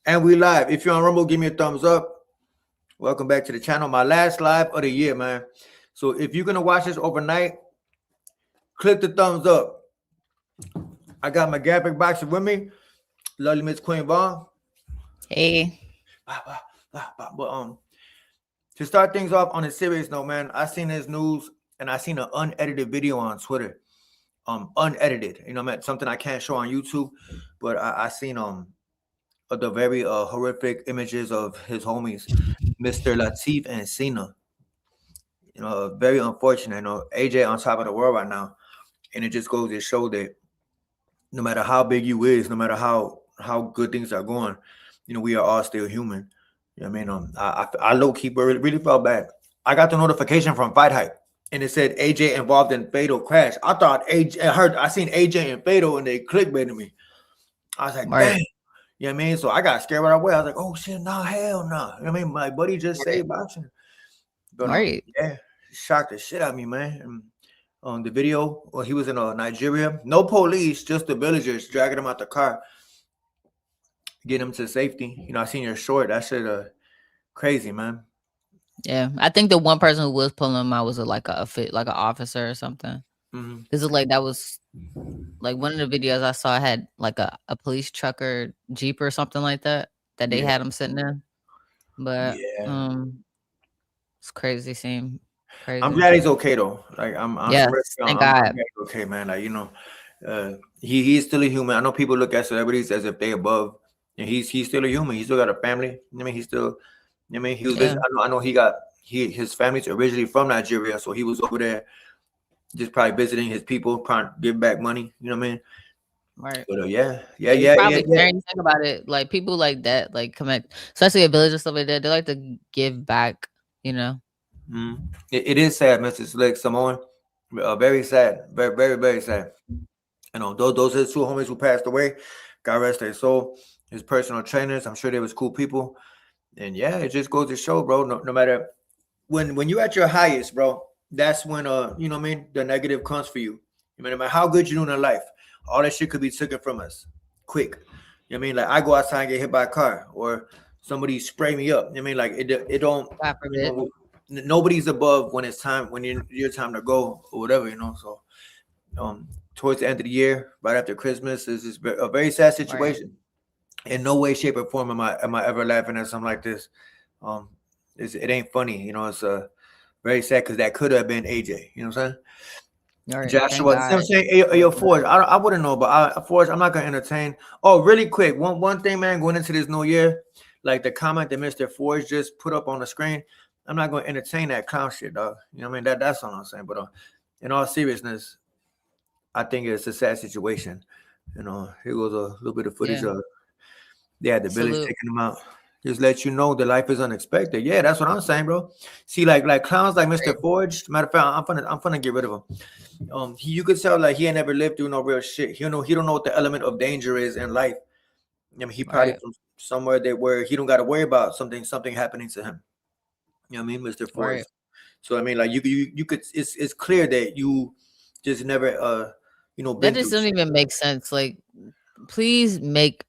And we live. If you're on Rumble, give me a thumbs up. Welcome back to the channel. My last live of the year, man. So if you're gonna watch this overnight, click the thumbs up. I got my graphic boxer with me. Lovely Miss Queen Vaughn. Hey. But to start things off on a serious note, man, I seen this news and I seen an unedited video on Twitter. Unedited. You know, man, something I can't show on YouTube, but I seen the very horrific images of his homies, Mr. Latif and Cena. You know, very unfortunate. You know, AJ on top of the world right now, and it just goes to show that no matter how big you is, no matter how good things are going, you know, we are all still human. You know what I mean? I low key really felt bad. I got the notification from Fight Hype, and it said AJ involved in fatal crash. I thought I seen AJ and fatal, and they clickbaited me. I was like, Right. dang. You know what I mean? So I got scared right away. I was like, oh shit, no, hell no. You know what I mean? My buddy just saved boxing. But Right. yeah, shocked the shit out of me, man. And, on the video, well, he was in Nigeria. No police, just the villagers dragging him out the car, getting him to safety. You know, I seen your short. That shit crazy, man. Yeah. I think the one person who was pulling him out was like an officer or something. Mm-hmm. This is like that was like one of the videos I saw had like a police truck or Jeep or something like that they had him sitting in. But it's crazy scene. Crazy. I'm glad he's okay though. Like I'm Yes, thank God. glad he's okay, man. Like, you know, he's still a human. I know people look at celebrities as if they above, and he's still a human. He's still got a family. I mean, he's still. I mean, he was. I know his family's originally from Nigeria, so he was over there, just probably visiting his people, trying to give back money. You know what I mean? Right. But Probably think about it. Like people like that, like commit, especially a village or stuff like that. They like to give back. You know. It is sad, Mr. Slick Samoan. Very sad. Very, very, very sad. You know, those are the two homies who passed away. God rest their soul. His personal trainers, I'm sure they was cool people. And yeah, it just goes to show, bro. No matter when you're at your highest, bro, that's when you know what I mean, the negative comes for you. No matter how good you're doing in life, all that shit could be taken from us quick. You know what I mean? Like I go outside and get hit by a car or somebody spray me up. You know what I mean? Like it don't. God forbid. Nobody's above when it's time, when your time to go or whatever, you know. So towards the end of the year, right after Christmas, is a very sad situation. Right. In no way, shape, or form am I ever laughing at something like this. It ain't funny, you know. It's very sad because that could have been AJ. You know what I'm saying? Right, Joshua, I'm saying, yo, Forge, I wouldn't know, but Forge, I'm not gonna entertain. Oh, really quick, one thing, man, going into this new year, like the comment that Mr. Forge just put up on the screen, I'm not gonna entertain that clown shit, dog. You know what I mean? That's all I'm saying. But in all seriousness, I think it's a sad situation. You know, here goes a little bit of footage of they had the village taking them out. Just let you know that life is unexpected. Yeah, that's what I'm saying, bro. See, like clowns like Mr. Forge. Matter of fact, I'm gonna get rid of him. You could tell like he ain't never lived through no real shit. He don't know what the element of danger is in life. I mean, he probably from somewhere where he don't got to worry about something happening to him. You know what I mean, Mr. Forge. Right. So I mean, like you could. It's clear that you just never that just doesn't even make sense. Like, please make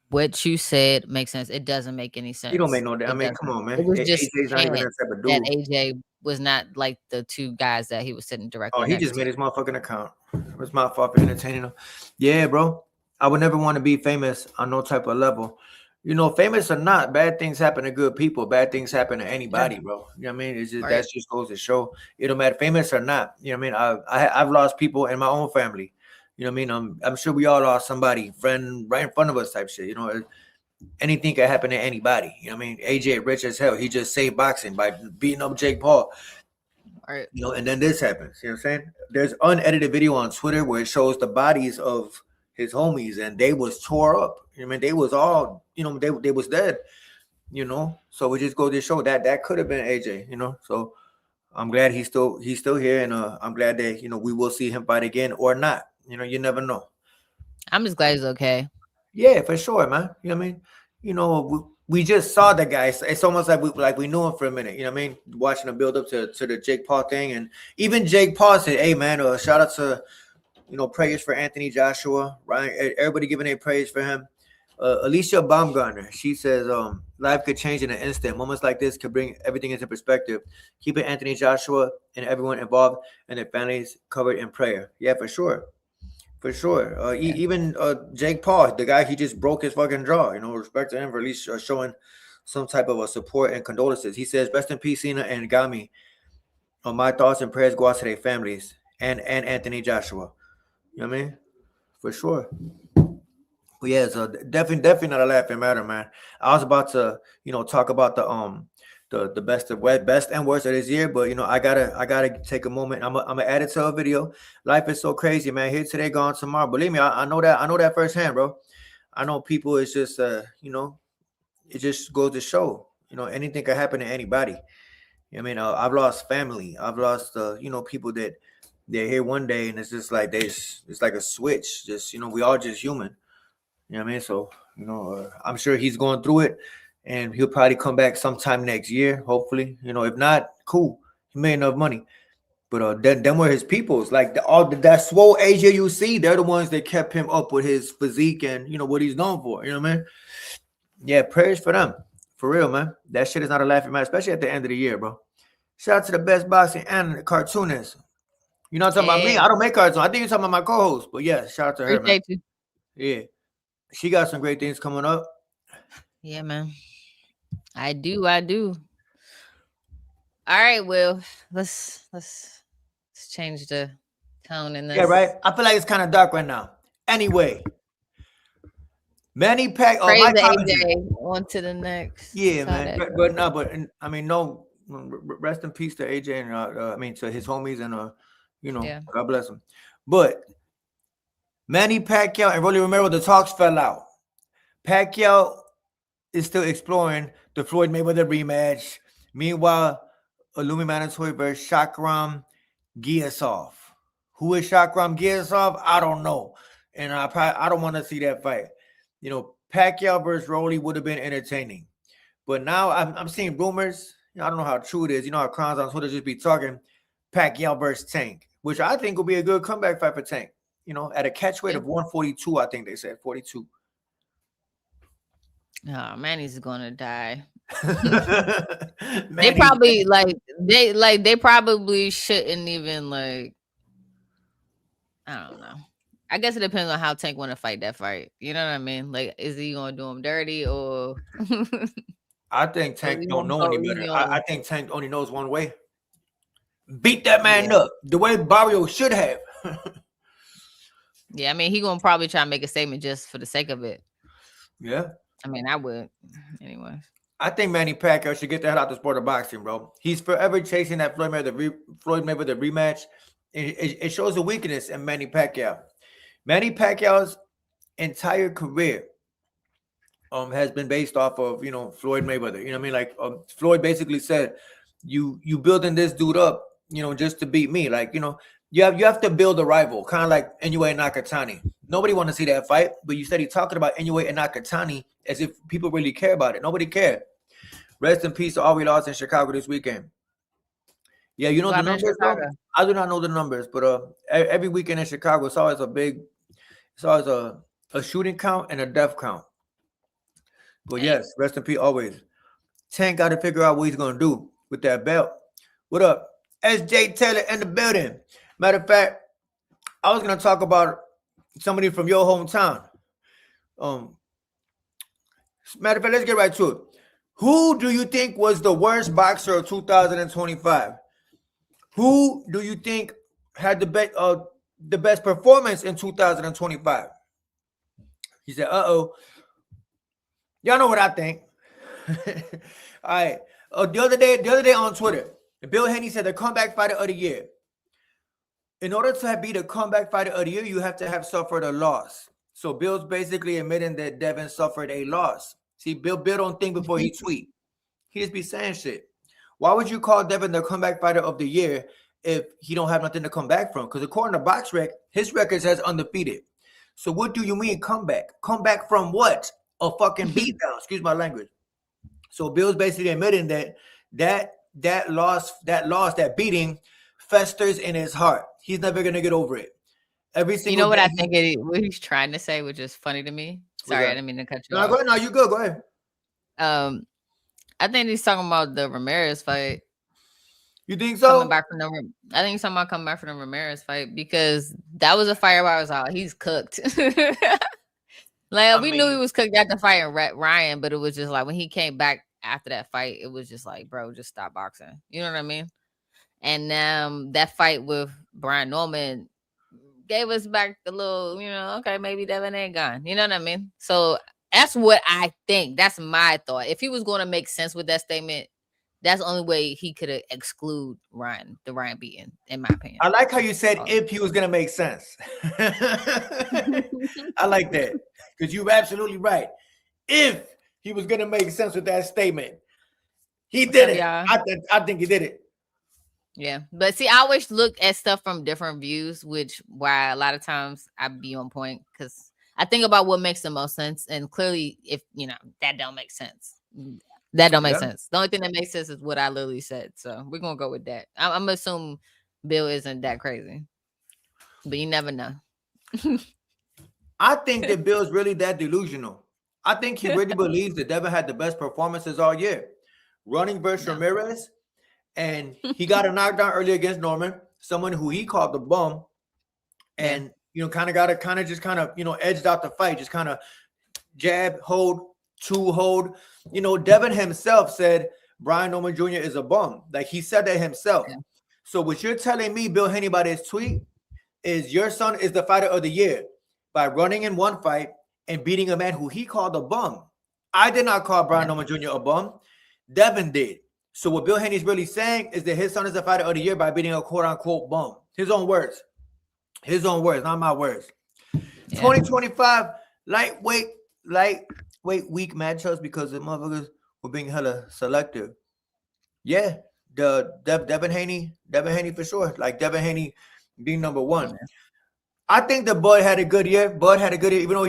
what you said make sense. It doesn't make any sense. You don't make no. I mean, come on, man. It was just AJ's not even that type of dude. That AJ was not like the two guys that he was sitting directly. Oh, he just made his motherfucking account. It's my fault for entertaining him. Yeah, bro. I would never want to be famous on no type of level. You know, famous or not, bad things happen to good people. Bad things happen to anybody, bro. You know what I mean? It's just that just goes to show. It don't matter famous or not. You know what I mean? I've lost people in my own family. You know what I mean? I'm sure we all lost somebody, friend, right in front of us type shit. You know, anything can happen to anybody. You know what I mean? AJ rich as hell. He just saved boxing by beating up Jake Paul. Right. You know, and then this happens. You know what I'm saying? There's unedited video on Twitter where it shows the bodies of his homies, and they was tore up. You know what I mean? They was all, you know, they was dead. You know, so we just go to show that could have been AJ. You know, so I'm glad he's still here, and I'm glad that, you know, we will see him fight again or not. You know, you never know. I'm just glad he's okay. Yeah, for sure, man. You know what I mean? You know, we just saw the guy. It's almost like we knew him for a minute. You know what I mean? Watching him build up to the Jake Paul thing, and even Jake Paul said, "Hey, man, shout out to, you know, prayers for Anthony Joshua, right? Everybody giving their praise for him." Alicia Baumgartner, she says, life could change in an instant. Moments like this could bring everything into perspective. Keeping Anthony Joshua and everyone involved and their families covered in prayer. Yeah, for sure. For sure. Even Jake Paul, the guy, he just broke his fucking jaw. Respect to him for at least showing some type of support and condolences. He says, rest in peace, Cena and Gami. My thoughts and prayers go out to their families and Anthony Joshua. You know what I mean? For sure. But yeah, so definitely not a laughing matter, man. I was about to, talk about the best and worst of this year, but I gotta take a moment. I'm gonna add it to a video. Life is so crazy, man. Here today, gone tomorrow. Believe me, I know that firsthand, bro. I know people. It's just it just goes to show, anything can happen to anybody. I've lost family. I've lost people that they're here one day and it's just like it's like a switch. Just we all just human. You know what I mean? So, I'm sure he's going through it and he'll probably come back sometime next year, hopefully. If not, cool. He made enough money. But then were his peoples. Like that swole AJ you see, they're the ones that kept him up with his physique and, what he's known for. You know what I mean? Yeah, prayers for them. For real, man. That shit is not a laughing matter, especially at the end of the year, bro. Shout out to the best boxing and cartoonist. You're not talking about me. I don't make cartoons. I think you're talking about my co-host. But yeah, shout out to her, man. You. Yeah. She got some great things coming up. Yeah, man. I do. All right, Will. Let's change the tone in this. Yeah, right. I feel like it's kind of dark right now. Anyway, Manny Pacquiao. Praise AJ. On to the next. Yeah, man. No. Rest in peace to AJ and to his homies and God bless him. But Manny Pacquiao and Rolly Romero, the talks fell out. Pacquiao is still exploring the Floyd Mayweather rematch. Meanwhile, Ilumi Mandatory versus Shakram Giasov. Who is Shakram Giasov? I don't know. And I don't want to see that fight. Pacquiao versus Rolly would have been entertaining. But now I'm seeing rumors. I don't know how true it is. How crowns on Twitter just be talking Pacquiao versus Tank, which I think will be a good comeback fight for Tank. At a catch weight of 142, I think they said 42. Oh, Manny's gonna die. They probably they probably shouldn't even I don't know. I guess it depends on how Tank want to fight that fight. You know what I mean? Is he gonna do him dirty or? I think Tank don't know any better. I think Tank only knows one way. Beat that man up the way Barrio should have. Yeah, he gonna probably try to make a statement just for the sake of it. Yeah. I would. Anyway. I think Manny Pacquiao should get the hell out the sport of boxing, bro. He's forever chasing that Floyd Mayweather rematch. It shows a weakness in Manny Pacquiao. Manny Pacquiao's entire career has been based off of, Floyd Mayweather. You know what I mean? Floyd basically said, you building this dude up, just to beat me. You have to build a rival, kind of like Inoue and Nakatani. Nobody want to see that fight, but you said he's talking about Inoue and Nakatani as if people really care about it. Nobody cared. Rest in peace to all we lost in Chicago this weekend. Yeah, the numbers, bro? I do not know the numbers, but every weekend in Chicago, it's always a shooting count and a death count. But yes, rest in peace always. Tank got to figure out what he's going to do with that belt. What up? SJ Taylor in the building. Matter of fact, I was going to talk about somebody from your hometown. Matter of fact, let's get right to it. Who do you think was the worst boxer of 2025? Who do you think had the best performance in 2025? He said, uh-oh. Y'all know what I think. All right. The other day on Twitter, Bill Henney said the comeback fighter of the year. In order to be the comeback fighter of the year, you have to have suffered a loss. So Bill's basically admitting that Devin suffered a loss. See, Bill don't think before he tweet. He just be saying shit. Why would you call Devin the comeback fighter of the year if he don't have nothing to come back from? Because according to BoxRec, his record says undefeated. So what do you mean comeback? Comeback from what? A fucking beatdown. Excuse my language. So Bill's basically admitting that loss, that beating festers in his heart. He's never gonna get over it. Every single what I think what he's trying to say, which is funny to me? Sorry, I didn't mean to cut you No, off. go ahead. No, you good. Go ahead. I think he's talking about the Ramirez fight. You think so? I think he's talking about coming back from the Ramirez fight because that was a fight where I was like, he's cooked. We knew he was cooked after fighting Ryan, but it was just like when he came back after that fight, it was just like, bro, just stop boxing. You know what I mean? And that fight with Brian Norman gave us back the little, okay, maybe Devin ain't gone. You know what I mean? So that's what I think. That's my thought. If he was going to make sense with that statement, that's the only way he could exclude the Ryan beating, in my opinion. I like how you said if he was going to make sense. I like that because you're absolutely right. If he was going to make sense with that statement, he did it. I think he did it. Yeah, but see, I always look at stuff from different views, why a lot of times I be on point because I think about what makes the most sense, and clearly, if that don't make sense, that don't make sense. The only thing that makes sense is what I literally said, so we're gonna go with that. I'm gonna assume Bill isn't that crazy, but you never know. I think that Bill's really that delusional. I think he really believes that Devin had the best performances all year, running versus Ramirez. And he got a knockdown early against Norman, someone who he called the bum, and kind of edged out the fight, just kind of jab, hold, hold. Devin himself said Brian Norman Jr. is a bum. Like he said that himself. Yeah. So what you're telling me, Bill Henney, by this tweet, is your son is the fighter of the year by running in one fight and beating a man who he called a bum. I did not call Brian Norman Jr. a bum. Devin did. So what Bill Henney's really saying is that his son is the fighter of the year by beating a quote-unquote bum. His own words. Not my words. Yeah. 2025 lightweight weak matchups because the motherfuckers were being hella selective. Yeah, the Devin Haney for sure. Like Devin Haney being number one. Yeah. I think the Bud had a good year. Bud had a good year, even though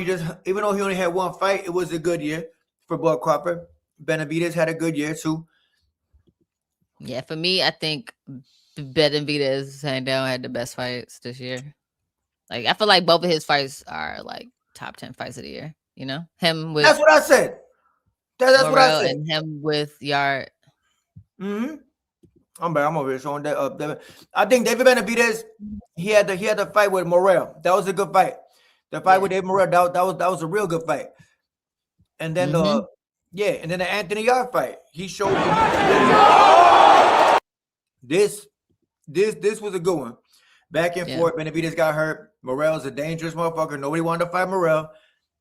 he only had one fight. It was a good year for Bud Crawford. Benavidez had a good year too. Yeah, for me, I think Benavidez hands down had the best fights this year. Like, I feel like both of his fights are like top 10 fights of the year. Him with. That's what I said. That's what I said. And him with Yard. I'm over here showing that. I think David Benavidez, he had the fight with Morrell. That was a good fight. The fight with David Morrell, that was a real good fight. And then and then the Anthony Yard fight. He showed this was a good one. Back and forth. Benavidez got hurt. Morrell's a dangerous motherfucker. Nobody wanted to fight Morrell.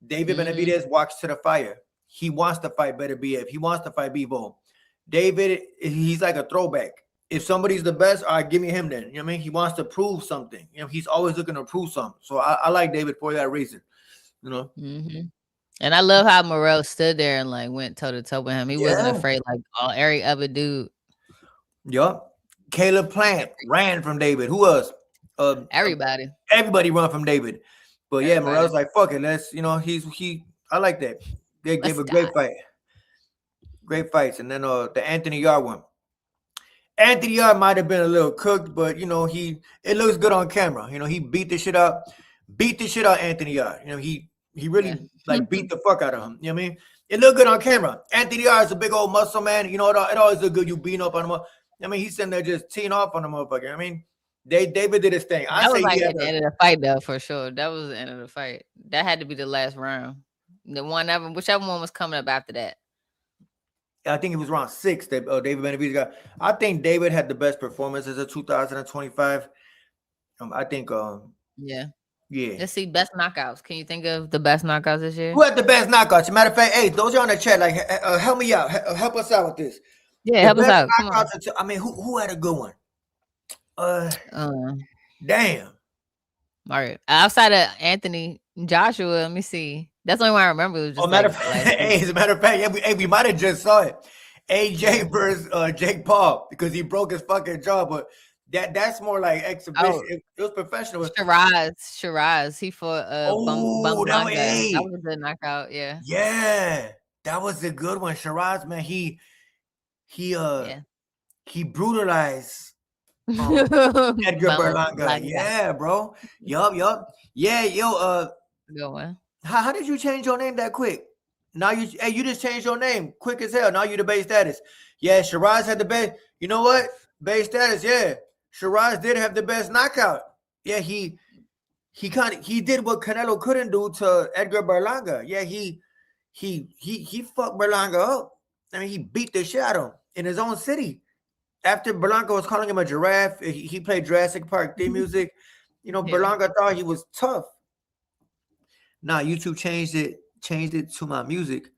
David Benavidez walks to the fire. He wants to fight Better BF. He wants to fight Bebo. David, he's like a throwback. If somebody's the best, all right, give me him then. You know what I mean? He wants to prove something. He's always looking to prove something. So I like David for that reason. And I love how Morrell stood there and like went toe to toe with him. He wasn't afraid like every other dude. Yup. Caleb Plant ran from David. Who else? Everybody. Everybody run from David. But Morrell's like, fuck it. Let's, I like that. They gave a great fight. Great fights. And then the Anthony Yard one. Anthony Yard might have been a little cooked, but it looks good on camera. He beat the shit out Anthony Yard. He really like beat the fuck out of him. You know what I mean? It looked good on camera. Anthony Yard is a big old muscle man. It always look good you beating up on him. I mean, he's sitting there just teeing off on the motherfucker. I mean, David did his thing. That was like at the end of the fight, though, for sure. That was the end of the fight. That had to be the last round. Whichever one was coming up after that. I think it was round 6 that David Benavidez got. I think David had the best performances of 2025. I think. Yeah. Let's see best knockouts. Can you think of the best knockouts this year? Who had the best knockouts? As a matter of fact, hey, those are on the chat. Like, help me out. Help us out with this. Yeah, help us out. Come on. I mean, who had a good one? Damn. All right. Outside of Anthony Joshua, let me see. That's the only one I remember. It was just as a matter of fact, we might have just saw it. AJ versus Jake Paul because he broke his fucking jaw, but that's more like exhibition. It was professional. Shiraz. He fought that was a good knockout. Yeah. Yeah, that was a good one. Shiraz, man, he brutalized Edgar Berlanga. Yeah, bro. Yup. Yeah, good one. How did you change your name that quick? Now you just changed your name quick as hell. Now you the base status. Yeah, Shiraz had the best. You know what? Base status. Yeah, Shiraz did have the best knockout. Yeah, he did what Canelo couldn't do to Edgar Berlanga. Yeah, he fucked Berlanga up. I mean, he beat the shit out of him in his own city. After Berlanga was calling him a giraffe, he played Jurassic Park theme music. Berlanga thought he was tough. Now YouTube changed it to my music.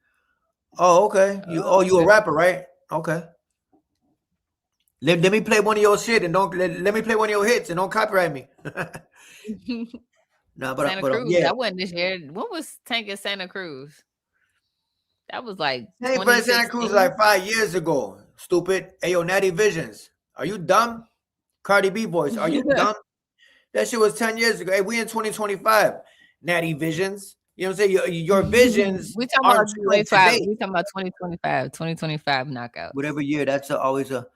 Oh, okay. You a rapper, right? Okay. Let me play one of your shit and don't let me play one of your hits and don't copyright me. No, Santa Cruz. Yeah. That wasn't this year. When was Tank in Santa Cruz? That was like Santa Cruz like 5 years ago. Stupid. Ayo, Natty Visions. Are you dumb? Cardi B voice. Are you dumb? That shit was 10 years ago. Hey, we in 2025. Natty Visions. You know what I'm saying? Your visions. We talking about 2025. We talking about 2025. 2025 knockout. Whatever year. That's always a.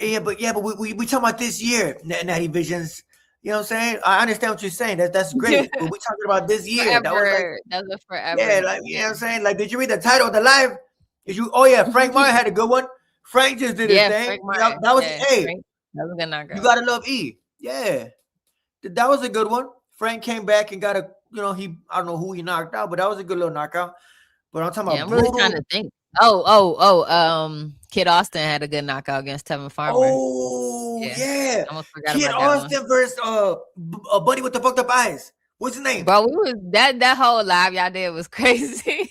Yeah, but we talking about this year. Natty Visions. You know what I'm saying? I understand what you're saying. That's great. But we talking about this year. Forever. That was forever. Yeah, like you know what I'm saying? Like, did you read the title of the live? Did you? Oh yeah, Frank Martin had a good one. Frank just did his thing. That was Frank, that was a good knockout. You gotta love E. Yeah, that was a good one. Frank came back and got a. I don't know who he knocked out, but that was a good little knockout. But I'm talking about. I'm really trying to think. Kid Austin had a good knockout against Tevin Farmer. Oh yeah. Kid Austin versus a buddy with the fucked up eyes. What's his name? Bro, we was that whole live y'all did was crazy.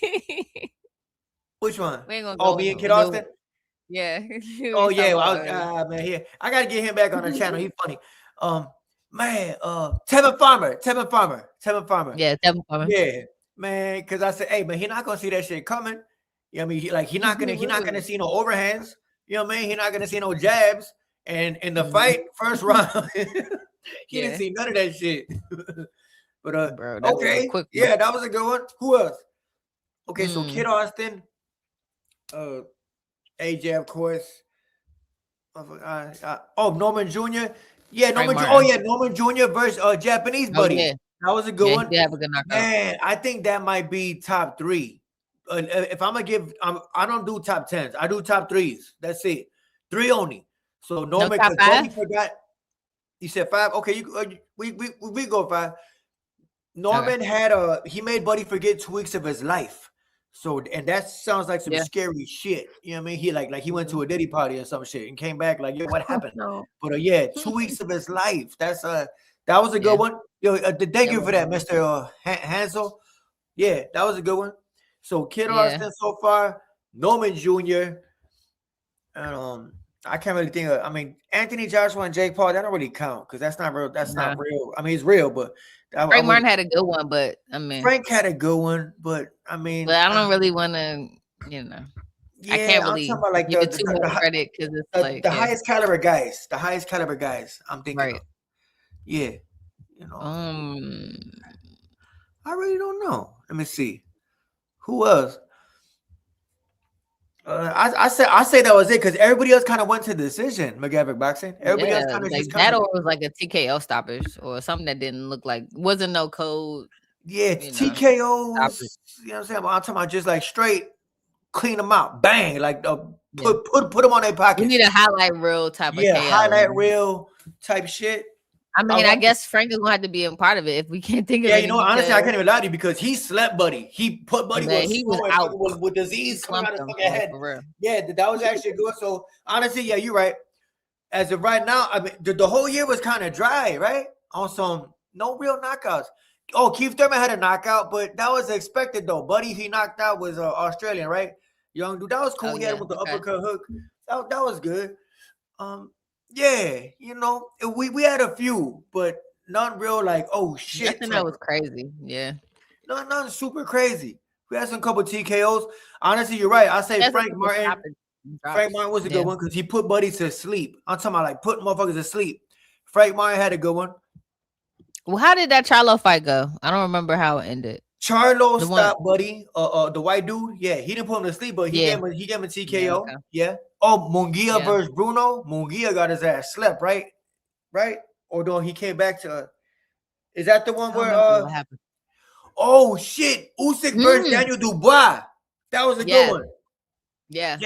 Which one? We ain't gonna go me and Kid Austin? Yeah. Oh yeah, man, I gotta get him back on the channel. He's funny. Tevin Farmer. Yeah, Tevin Farmer. Yeah, man, because I said, hey, man, he's not gonna see that shit coming. You know what I mean? He's not gonna see no overhands. You know what I mean? He's not gonna see no jabs. And in the fight, first round, he didn't see none of that shit. But bro, okay, that was a good one. Who else? Okay, so Kid Austin, AJ, of course. Norman Jr. Yeah, Norman Jr. versus Japanese buddy. Yeah. That was a good one. He have a good knockout. Man, I think that might be top 3. If I'm gonna give, I don't do top 10s. I do top 3s. That's it. 3 only. So Norman, because Buddy forgot. You said 5. Okay, we go 5. Norman he made Buddy forget 2 weeks of his life. So, and that sounds like some scary shit. You know what I mean? He like he went to a Diddy party or some shit and came back like, yo, what happened? No. But 2 weeks of his life. That was a good one. Yo, thank you for that, Mr. Hansel. Yeah, that was a good one. So Kid Austin so far, Norman Jr. And I can't really think of. I mean, Anthony Joshua and Jake Paul, that don't really count because that's not real. That's not real. I mean, it's real, but Frank Martin had a good one. But I mean, Frank had a good one, but I mean, but I don't really want to. I can't really give it too much credit because it's like the highest caliber guys. The highest caliber guys. I'm thinking. Of. Yeah. I really don't know. Let me see. Who else? I say that was it because everybody else kind of went to decision. McGavick boxing. Everybody else kind of like that, or was like a TKO stoppage or something that didn't look like wasn't no code. Yeah, TKOs. You know what I'm saying? I'm talking about just like straight clean them out, bang, like put them on their pockets. You need a highlight reel type of KO. Highlight reel type shit. I mean, I guess Frank is gonna have to be a part of it if we can't think of it. Yeah, honestly, I can't even lie to you because he slept Buddy. He put Buddy he was out with disease coming out of his fucking head. Yeah, that was actually good. So honestly, yeah, you're right. As of right now, I mean, the whole year was kind of dry, right? On some no real knockouts. Oh, Keith Thurman had a knockout, but that was expected though. Buddy he knocked out was Australian, right? Young dude, that was cool. He had him with the uppercut hook. That was good. Yeah, we had a few, but none real like, oh shit. Nothing that was crazy. Yeah. Nothing super crazy. We had some couple TKOs. Honestly, you're right. I say Frank Martin. Frank Martin was a good one because he put Buddy to sleep. I'm talking about like putting motherfuckers to sleep. Frank Martin had a good one. Well, how did that Charlo fight go? I don't remember how it ended. Charlo stopped Buddy, the white dude. Yeah, he didn't put him to sleep, but he gave him a TKO. Yeah. Oh, Munguia versus Bruno. Munguia got his ass slept, right? Right? Or no, he came back to. Is that the one where? What happened? Oh shit! Usyk versus Daniel Dubois. That was a good one. Yeah.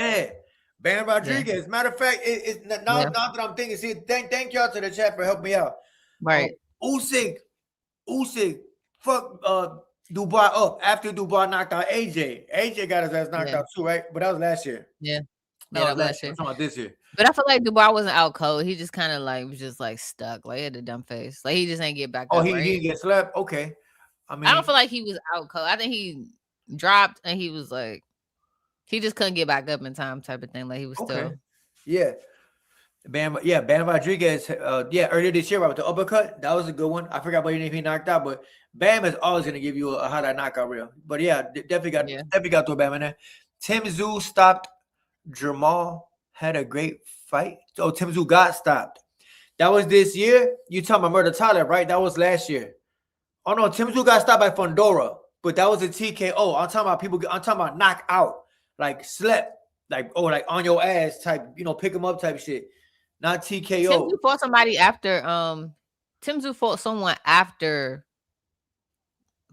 Bam Rodriguez. Yeah. Matter of fact, it's now that I'm thinking. See, thank y'all to the chat for helping me out. Right. Usyk, fuck Dubois up after Dubois knocked out AJ. AJ got his ass knocked out too, right? But that was last year. Yeah. That was last year. I'm talking about this year. But I feel like Dubois wasn't out cold. He just kind of like was just like stuck. Like he had a dumb face. Like he just ain't get back up. He right? didn't get slapped. Okay. I don't feel like he was out cold. I think he dropped and he was like he just couldn't get back up in time, type of thing. Like he was still. Yeah. Bam Rodriguez. Earlier this year with the uppercut, that was a good one. I forgot about if he knocked out, but Bam is always gonna give you a highlight knockout reel. But yeah, definitely got to throw Bam in there. Tim Tszyu stopped Jamal. Had a great fight. Oh, Tim Tszyu got stopped. That was this year. You talking about Murder Tyler, right? That was last year. Oh no, Tim Tszyu got stopped by Fundora, but that was a TKO. I'm talking about people. I'm talking about knockout, like slept, like on your ass type. Pick him up type shit. Not TKO. Tim Tszyu fought somebody after. Tim Tszyu fought someone after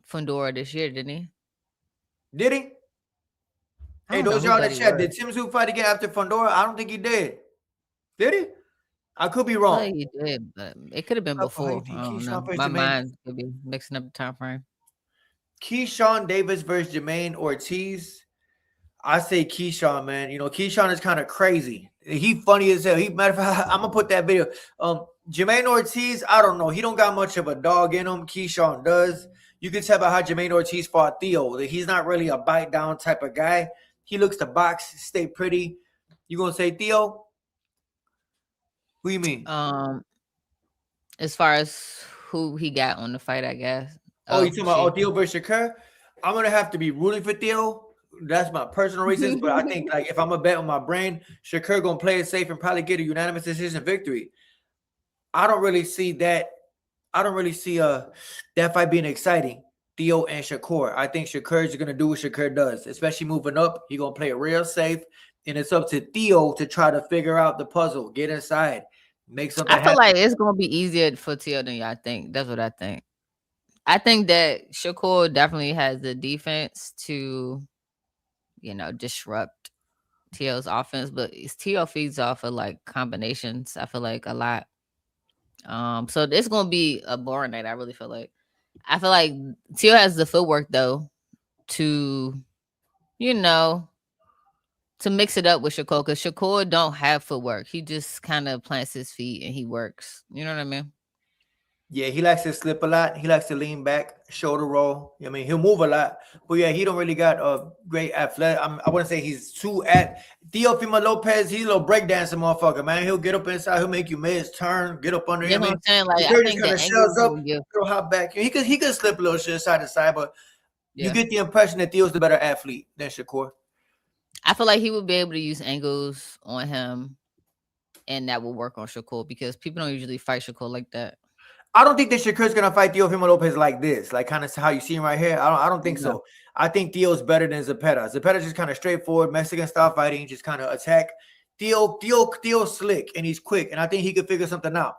Fundora this year, didn't he? Did he? Hey, those y'all in the chat. Did Tim Tszyu fight again after Fundora? I don't think he did. Did he? I could be wrong. He did, but it could have been before. I don't know. My mind could be mixing up the time frame. Keyshawn Davis versus Jermaine Ortiz. I say Keyshawn, man. Keyshawn is kind of crazy. He funny as hell. Matter of fact, I'm gonna put that video. Jermaine Ortiz, I don't know. He don't got much of a dog in him. Keyshawn does. You can tell by how Jermaine Ortiz fought Theo. He's not really a bite down type of guy. He looks to box, stay pretty. You gonna say Theo? Who you mean? As far as who he got on the fight, I guess. You talking about Theo versus Shakur? I'm gonna have to be rooting for Theo. That's my personal reasons, but I think like if I'm a bet on my brain, Shakur gonna play it safe and probably get a unanimous decision victory. I don't really see that. I don't really see that fight being exciting. Theo and Shakur. I think Shakur is gonna do what Shakur does, especially moving up. He gonna play it real safe, and it's up to Theo to try to figure out the puzzle, get inside, make something happen. I feel like it's gonna be easier for Theo than y'all think. That's what I think. I think that Shakur definitely has the defense to, disrupt Theo's offense, but Theo feeds off of like combinations. I feel like a lot. So it's gonna be a boring night. I really feel like. I feel like Theo has the footwork though to, to mix it up with Shakur, because Shakur don't have footwork. He just kind of plants his feet and he works. You know what I mean? Yeah, he likes to slip a lot. He likes to lean back, shoulder roll. I mean, he'll move a lot, but yeah, he don't really got a great athletic. I wouldn't say he's too Teofimo Lopez. He's a little breakdancing motherfucker, man. He'll get up inside. He'll make you miss turn, get up under him. I'm saying, like, I think kind of shells up, throw hop back. He could slip a little shit side to side, but you get the impression that Theo's the better athlete than Shakur. I feel like he would be able to use angles on him, and that will work on Shakur, because people don't usually fight Shakur like that. I don't think that Shakur's gonna fight Teofimo Lopez like this, like kind of how you see him right here. I don't think so. I think Theo's better than Zepeda. Zepeda's just kind of straightforward Mexican style fighting, just kind of attack. Theo's slick and he's quick, and I think he could figure something out.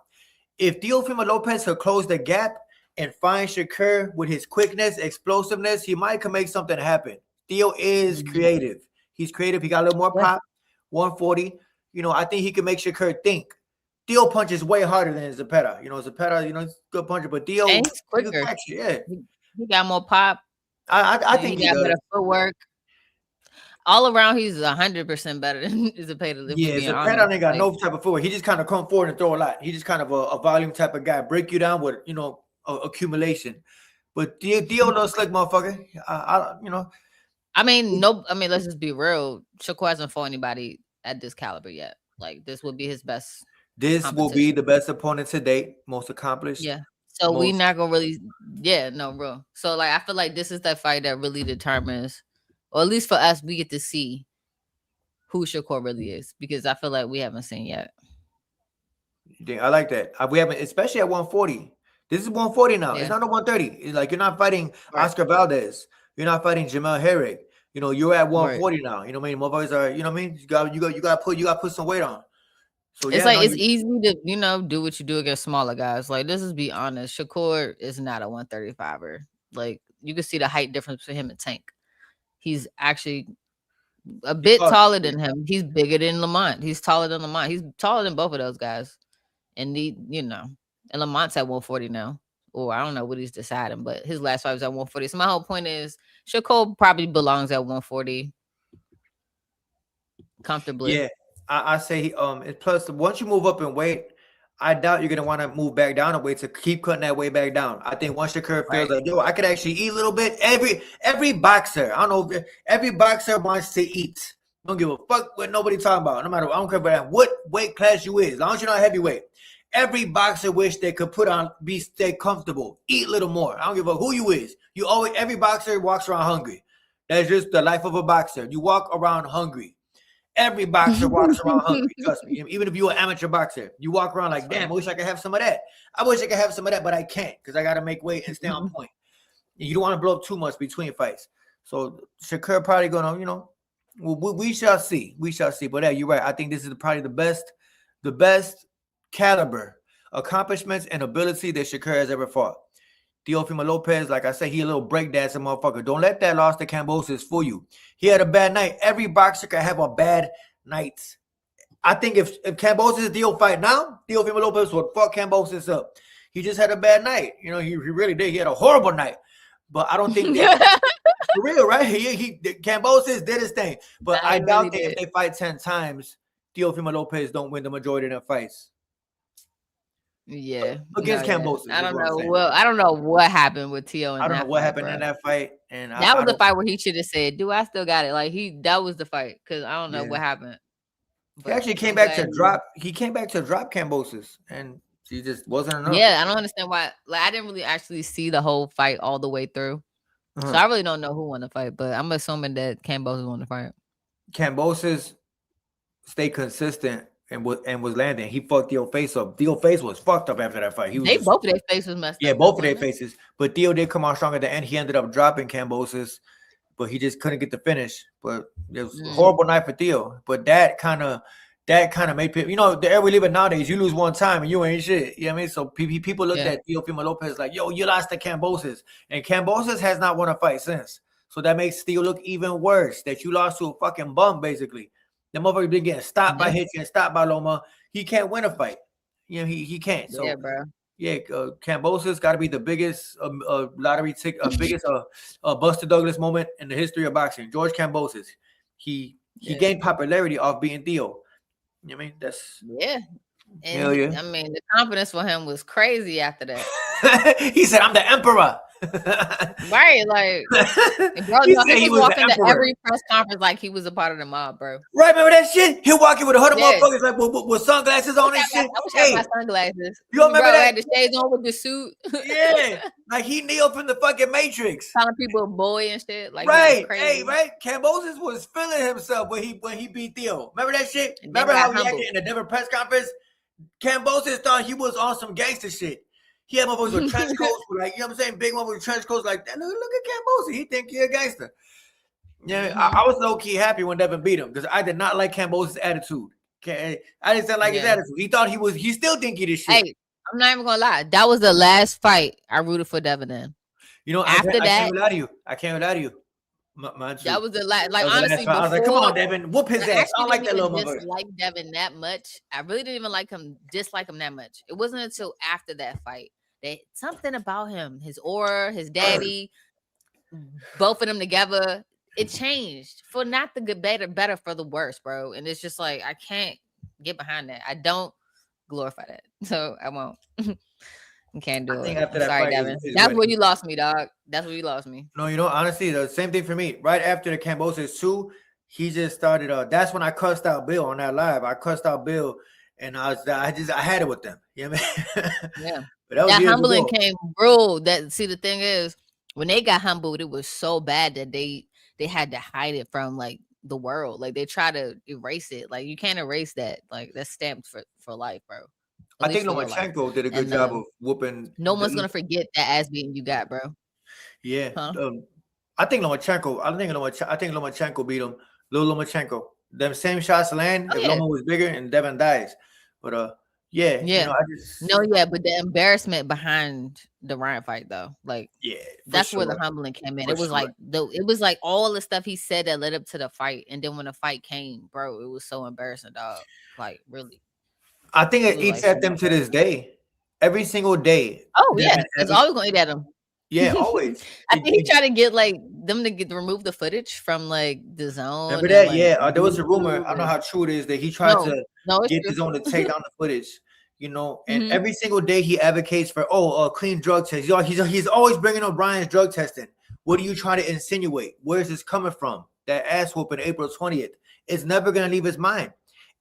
If Teofimo Lopez could close the gap and find Shakur with his quickness, explosiveness, he might can make something happen. Theo is creative. He's creative. He got a little more pop. 140. I think he can make Shakur think. Theo punches way harder than Zepeda. Zepeda, he's a good puncher, but Theo, he's quicker. He got more pop. I think he got better footwork. All around, he's 100% better than Zepeda. Yeah, Zepeda ain't got no type of footwork. He just kind of come forward and throw a lot. He's just kind of a volume type of guy. Break you down with, accumulation. But Theo no slick motherfucker. Let's just be real. Shakur hasn't fought anybody at this caliber yet. Like, this would be his best. This will be the best opponent to date, most accomplished. Yeah. So we not gonna really, bro. So like, I feel like this is that fight that really determines, or at least for us, we get to see who Shakur really is, because I feel like we haven't seen yet. I like that. We haven't, especially at 140. This is 140 now. It's not a 130. It's like you're not fighting Oscar Valdez. You're not fighting Jamel Herrick. You're at 140 now. You know what I mean? Motherfuckers are. You know what I mean? You got to put some weight on. So it's it's easy to do what you do against smaller guys. Like, let's just be honest. Shakur is not a 135er. Like, you can see the height difference between him and Tank. He's actually a bit taller than him. He's bigger than Lamont. He's taller than Lamont. He's taller than both of those guys. And and Lamont's at 140 now. Or I don't know what he's deciding, but his last fight was at 140. So my whole point is Shakur probably belongs at 140 comfortably. Yeah, I say plus once you move up in weight, I doubt you're gonna want to move back down a weight to keep cutting that weight back down. I think once Shakur feels like, yo, I could actually eat a little bit. Every boxer, I don't know, every boxer wants to eat. Don't give a fuck what nobody talking about. No matter, I don't care about what weight class you is, as long as you're not heavyweight. Every boxer wish they could stay comfortable, eat a little more. I don't give a who you is. Every boxer walks around hungry. That's just the life of a boxer. You walk around hungry. Every boxer walks around hungry. Trust me. Even if you're an amateur boxer, you walk around like, damn, I wish I could have some of that. I wish I could have some of that, but I can't because I got to make weight and stay on point. You don't want to blow up too much between fights. So Shakur probably going to, we shall see. We shall see. But yeah, you're right. I think this is probably the best caliber, accomplishments, and ability that Shakur has ever fought. Teofimo Lopez, like I said, he a little breakdancing motherfucker. Don't let that loss to Kambosos fool you. He had a bad night. Every boxer can have a bad night. I think if Kambosos deal fight now, Teofimo Lopez would fuck Kambosos up. He just had a bad night. He really did. He had a horrible night. But I don't think that for real, right? Kambosos did his thing. But I doubt that if they fight 10 times, Teofimo Lopez don't win the majority of their fights. Yeah, against Kambosos. I don't know. Well, I don't know what happened with Teo. I don't know what happened in that fight, and that was the fight where he should have said, "Do I still got it?" Like that was the fight because I don't know what happened. But he actually came back to drop. He came back to drop Kambosos, and he just wasn't enough. Yeah, I don't understand why. Like I didn't really actually see the whole fight all the way through, so I really don't know who won the fight. But I'm assuming that Kambosos won the fight. Kambosos stayed consistent. And was landing. He fucked Theo's face up. Theo's face was fucked up after that fight. Both of their faces messed up. Yeah, both of their faces. But Theo did come out strong at the end. He ended up dropping Kambosos, but he just couldn't get the finish. But it was a horrible night for Theo. But that kind of made people, the air we live in nowadays, you lose one time and you ain't shit. You know what I mean? So people looked at Teofimo Lopez like, yo, you lost to Kambosos. And Kambosos has not won a fight since. So that makes Theo look even worse, that you lost to a fucking bum, basically. The motherfucker been getting stopped by Hitch and stopped by Loma. He can't win a fight. He can't. So, bro. Yeah, Kambosos got to be the biggest lottery ticket, biggest Buster Douglas moment in the history of boxing. George Kambosos. He gained popularity off beating Theo. You know what I mean? That's And hell yeah. I mean, the confidence for him was crazy after that. He said, "I'm the emperor." Right, like, bro, he was walking to every press conference like he was a part of the mob, bro. Right, remember that shit? He'll walk in with 100 motherfuckers like with sunglasses on and shit. I wish I had my sunglasses. You remember that? I had the shades on with the suit. Yeah, like he Neo from the fucking Matrix, calling people boy and shit. Like, right, hey, right. Kambosos was feeling himself when he beat Theo. Remember that shit? Remember how he acted in the Devin press conference? Kambosos thought he was on some gangster shit. He had motherfuckers with trench coats, like, you know what I'm saying? Big one with trench coats like that. Look at Kambosos. He think he a gangster. Yeah, I was low-key happy when Devin beat him because I did not like Kambosos' attitude. I didn't like his attitude. He thought he still think he did shit. Hey, I'm not even gonna lie. That was the last fight I rooted for Devin in. After that, I can't lie to you. That was the last. Like, honestly, before, I was like, "Come on, Devin, whoop his ass." I don't like that little motherfucker. Like Devin that much. I really didn't even dislike him that much. It wasn't until after that fight that something about him, his aura, his daddy, both of them together, it changed for not the good, better for the worse, bro. And it's just like I can't get behind that. I don't glorify that, so I won't. You can't do it. After that sorry, fight, Devin. That's where you lost me, dog. That's where you lost me. No, honestly, the same thing for me. Right after the Kambosos 2, he just started. That's when I cussed out Bill on that live. I cussed out Bill, and I had it with them. You know what I mean? Yeah. But that humbling came rule. The thing is, when they got humbled, it was so bad that they had to hide it from like the world. Like they try to erase it. Like you can't erase that. Like that's stamped for life, bro. I think Lomachenko did a good job of whooping. No one's gonna forget that ass beating you got, bro. Yeah, I think Lomachenko beat him. Little Lomachenko, them same shots land. If Loma was bigger and Devin dies, but Yeah, Yeah. I just But the embarrassment behind the Ryan fight though, like for that's where the sure, humbling came in. for It was sure. like it was like all the stuff he said that led up to the fight, and then when the fight came, bro, it was so embarrassing, dog. Like really, I think it it was eats like so at them to this embarrassing. day. Every single day. Oh yeah, Devin, it's always gonna eat at him. yeah, always. I think he tried to get like them to remove the footage from like the Remember zone and that? like Yeah, there was a rumor. I YouTube don't know and how true it is that he tried no, to no, it's get true. his own to take down the footage. And Mhm. every single day he advocates for clean drug test. He's always bringing up Brian's drug testing. What are you trying to insinuate? Where's this coming from? That ass whooping April 20th. It's never gonna leave his mind.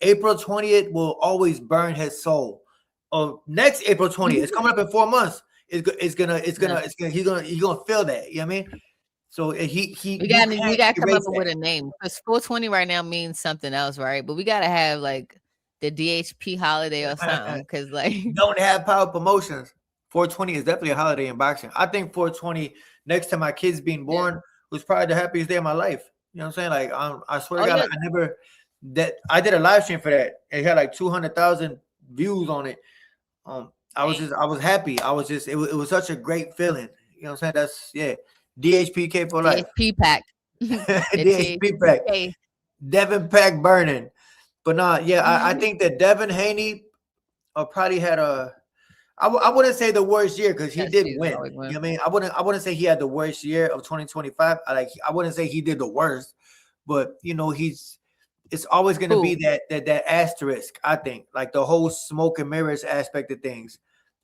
April 20th will always burn his soul. Next April 20th, it's coming up in 4 months. He's gonna feel that. You know what I mean? So We you gotta can't come up erase with a name because 420 right now means something else, right? But we gotta have like the DHP holiday or something that. because like Don't have power promotions. 420 is definitely a holiday in boxing. I think 420 next to my kids being yeah. born was probably the happiest day of my life. You know what I'm saying? Like I swear to Oh God, yeah, I did a live stream for that. It had like 200,000 views on it. I dang. was happy. It was such a great feeling. You know what I'm saying? That's DHPK for life. DHP pack. The DHP pack. THPK. Devin pack burning. But I think that Devin Haney probably had I wouldn't say the worst year because he That did season win. always You win. know what I mean? I wouldn't say he had the worst year of 2025. I wouldn't say he did the worst, but it's always going to be Who? that asterisk. I think like the whole smoke and mirrors aspect of things.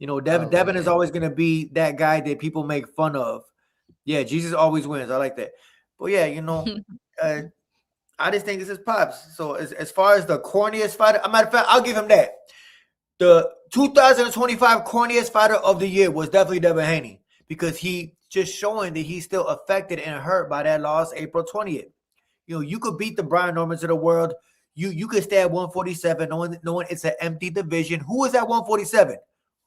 Oh Devin is Lord. always going to be that guy that people make fun of. Yeah, Jesus always wins. I like that. But uh, I just think this is pops. So as far as the corniest fighter, a matter of fact, I'll give him that. The 2025 corniest fighter of the year was definitely Devin Haney because he just showing that he's still affected and hurt by that loss April 20th. You could beat the Brian Normans of the world. You could stay at 147, knowing it's an empty division. Who is at 147?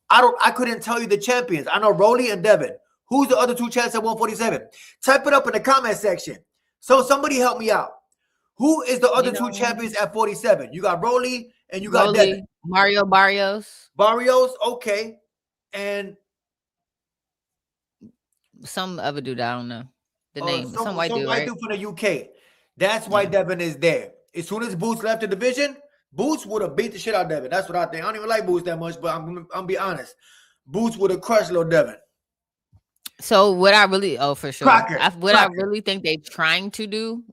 I couldn't tell you the champions. I know Rolly and Devin. Who's the other two champs at 147? Type it up in the comment section. So somebody help me out. Who is the other two champions at 47? You got Rolly and you got Devin. Mario Barrios. Barrios, okay. And Some other dude, I don't know the name. Some white some dude, white right? dude from the UK. That's why Devin is there. As soon as Boots left the division, Boots would have beat the shit out of Devin. That's what I think. I don't even like Boots that much, but I'm be honest. Boots would have crushed little Devin. So what I really, for sure, Crocker. I really think they're trying to do,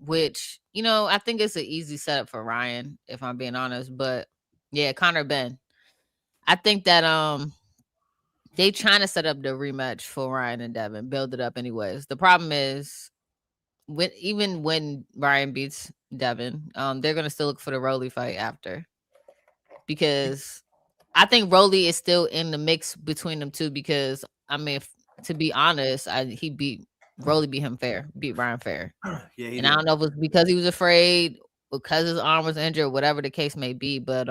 which I think it's an easy setup for Ryan, if I'm being honest. But yeah, Connor Ben, I think that they trying to set up the rematch for Ryan and Devin, build it up anyways. The problem is even when Ryan beats Devin, they're gonna still look for the Rolly fight after, because I think Rolly is still in the mix between them two. Because I mean, to be honest, Rolly beat him fair, beat Ryan fair. Yeah, and I don't know if it was because he was afraid, because his arm was injured, whatever the case may be. But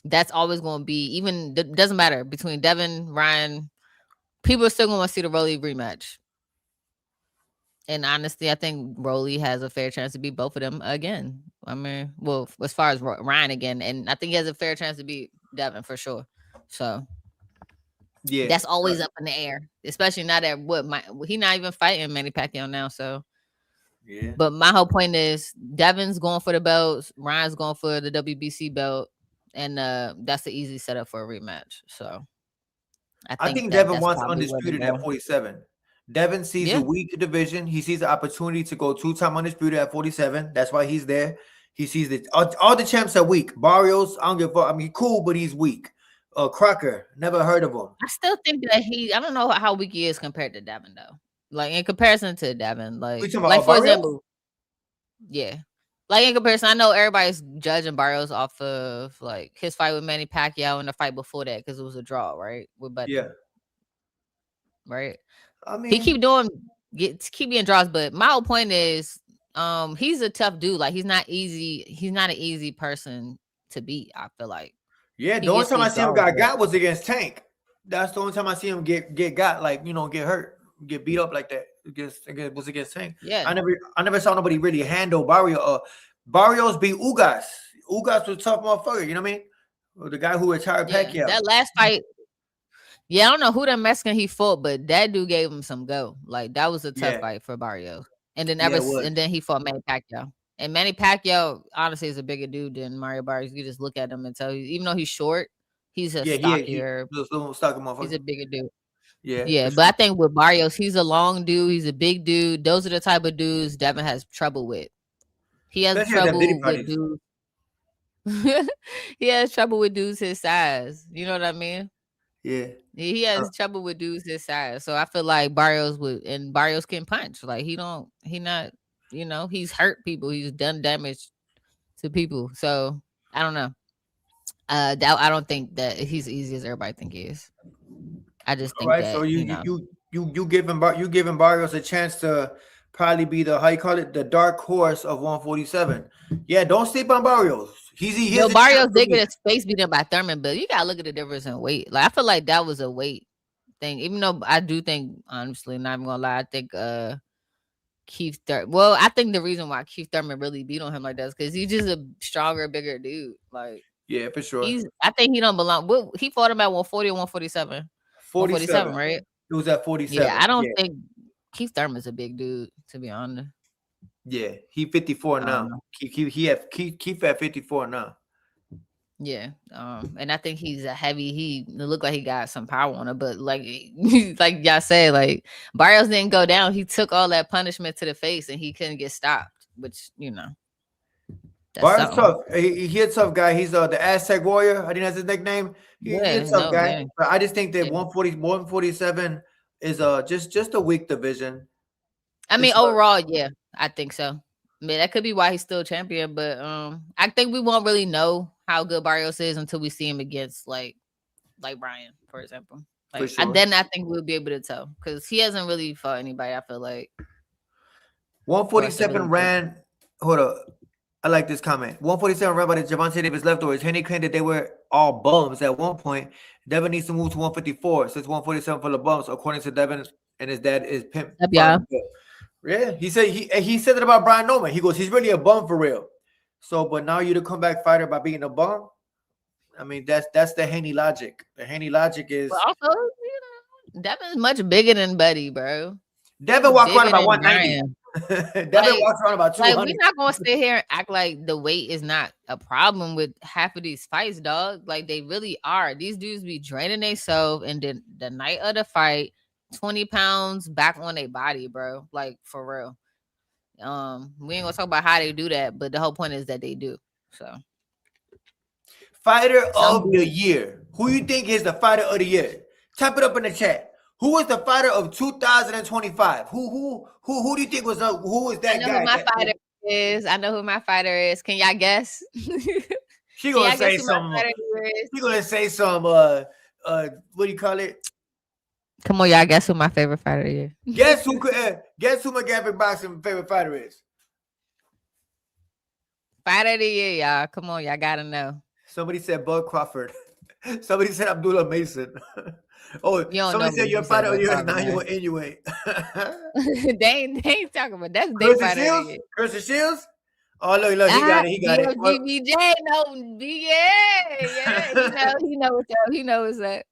that's always going to be, even doesn't matter between Devin, Ryan. People are still going to see the Rolly rematch. And honestly, I think Rolly has a fair chance to beat both of them again. I mean, well, as far as Ryan again, and I think he has a fair chance to beat Devin for sure. So that's always up in the air, especially now that he not even fighting Manny Pacquiao now. So yeah. But my whole point is Devin's going for the belts, Ryan's going for the WBC belt, and that's the easy setup for a rematch. So I think Devin wants undisputed at 47. Devin sees a weak division. He sees the opportunity to go 2-time undisputed at 47. That's why he's there. He sees that all the champs are weak. Barrios, I don't give a fuck. I mean, cool, but he's weak. Crocker, never heard of him. I still think that I don't know how weak he is compared to Devin, though. Like, in comparison to Devin, like for example, like in comparison, I know everybody's judging Barrios off of like his fight with Manny Pacquiao and the fight before that because it was a draw, right? With Buddy. Yeah. Right. I mean, he keep getting draws, but my whole point is, he's a tough dude. Like, he's not easy. He's not an easy person to beat, I feel like. Yeah, the only time I see him got was against Tank. That's the only time I see him get got, like, get hurt, get beat up like that. Was against Tank. Yeah. I never saw nobody really handle Barrios. Barrios beat Ugas. Ugas was a tough motherfucker, you know what I mean? the guy who retired Pacquiao. That last fight. Yeah, I don't know who that Mexican he fought, but that dude gave him some go. Like that was a tough fight for Barrios. And then he fought Manny Pacquiao. And Manny Pacquiao honestly is a bigger dude than Mario Barrios. You just look at him and tell you, even though he's short, he's a stockier. He's a bigger dude. Yeah, but I think with Barrios, he's a long dude. He's a big dude. Those are the type of dudes Devin has trouble with. He has trouble with dudes. He has trouble with dudes his size. You know what I mean? Yeah. He has trouble with dudes his size. So I feel like Barrios can punch. Like he's hurt people. He's done damage to people. So I don't know. I don't think that he's easy as everybody think he is. I just think that. So you giving Barrios a chance to probably be the dark horse of 147. Yeah, don't sleep on Barrios. Barrios did get his face beaten by Thurman, but you gotta look at the difference in weight. Like I feel like that was a weight thing. Even though I do think, honestly, not even gonna lie, I think Keith Thurman. Well, I think the reason why Keith Thurman really beat on him like that is because he's just a stronger, bigger dude. Like for sure. I think he don't belong. He fought him at 140 or 147. 147, right? It was at 47. Yeah, I don't think Keith Thurman's a big dude, to be honest. Yeah, he 54 now. Keith at 54 now. Yeah, and I think he's a heavy. He looked like he got some power on him, but like y'all said, like Barrios didn't go down. He took all that punishment to the face, and he couldn't get stopped. Which Barrios tough. He a tough guy. He's the Aztec Warrior. I think that's his nickname. He's a tough guy. Yeah. But I just think that 147 is just a weak division. I mean, overall, yeah, I think so. I mean, that could be why he's still champion, but I think we won't really know how good Barrios is until we see him against like Brian, for example. Like, sure. Then I think we'll be able to tell because he hasn't really fought anybody. I feel like 147 ran. Hold up, I like this comment. 147 ran by the Gervonta Davis leftovers. Henney claimed that they were all bums at one point. Devin needs to move to 154 since 147 for the bums, according to Devin, and his dad is Pimp. Yeah. Yeah, he said that about Brian Norman. He goes, he's really a bum for real. So, but now you're the comeback fighter by being a bum. I mean, that's the Haney logic. The Haney logic is. But also, Devin's much bigger than Buddy, bro. Devin walks around about 190. Devin walks around about 200. Like, we're not gonna sit here and act like the weight is not a problem with half of these fights, dog. Like they really are. These dudes be draining themselves, and then the night of the fight, 20 pounds back on their body, bro. Like for real. We ain't gonna talk about how they do that, but the whole point is that they do. So, fighter of the year. Who you think is the fighter of the year? Type it up in the chat. Who was the fighter of 2025? Who do you think was who is that guy? I know who my fighter is. Can y'all guess? She gonna say something. She gonna say some what do you call it? Come on, y'all. Guess who my favorite fighter is? Guess who my Gavin Boxing favorite fighter is? Fighter of the year, y'all. Come on, y'all gotta know. Somebody said Bud Crawford. Somebody said Abdullah Mason. Somebody said your fighter of the year is now Inoue. They ain't talking about that's their fighter of the year. Christian Shields? Oh, look, he got it. He got it. BJ, yeah. He knows that.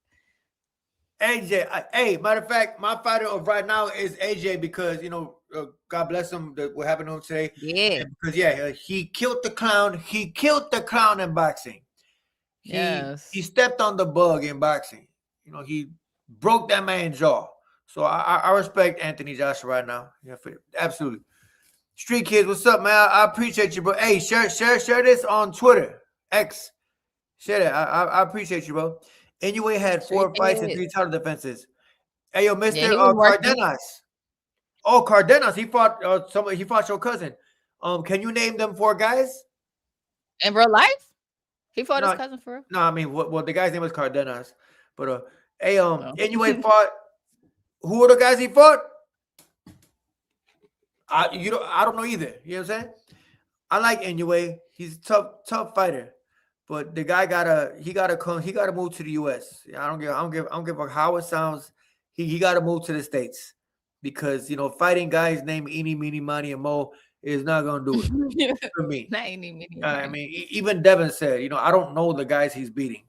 AJ, matter of fact, my fighter of right now is AJ because God bless him. What happened to him today? Yeah, because he killed the clown. He killed the clown in boxing. He stepped on the bug in boxing. He broke that man's jaw. So I respect Anthony Joshua right now. Yeah, absolutely. Street Kids, what's up, man? I appreciate you, bro. Hey, share this on Twitter, X. Share that. I appreciate you, bro. Inoue had 4 fights and 3 title defenses. Hey, yo, Mr. Cardenas. Oh, Cardenas. He fought He fought your cousin. Can you name them 4 guys? In real life? He fought his cousin for real? No, I mean, well, the guy's name was Cardenas. But Inoue fought. Who are the guys he fought? I don't know either. You know what I'm saying? I like Inoue. He's a tough fighter. But the guy gotta move to the US. I don't give a how it sounds. He gotta move to the States because fighting guys named Eeny, Meeny, Miny, and Mo is not gonna do it for me. Not any mini. I mean, even Devin said, I don't know the guys he's beating.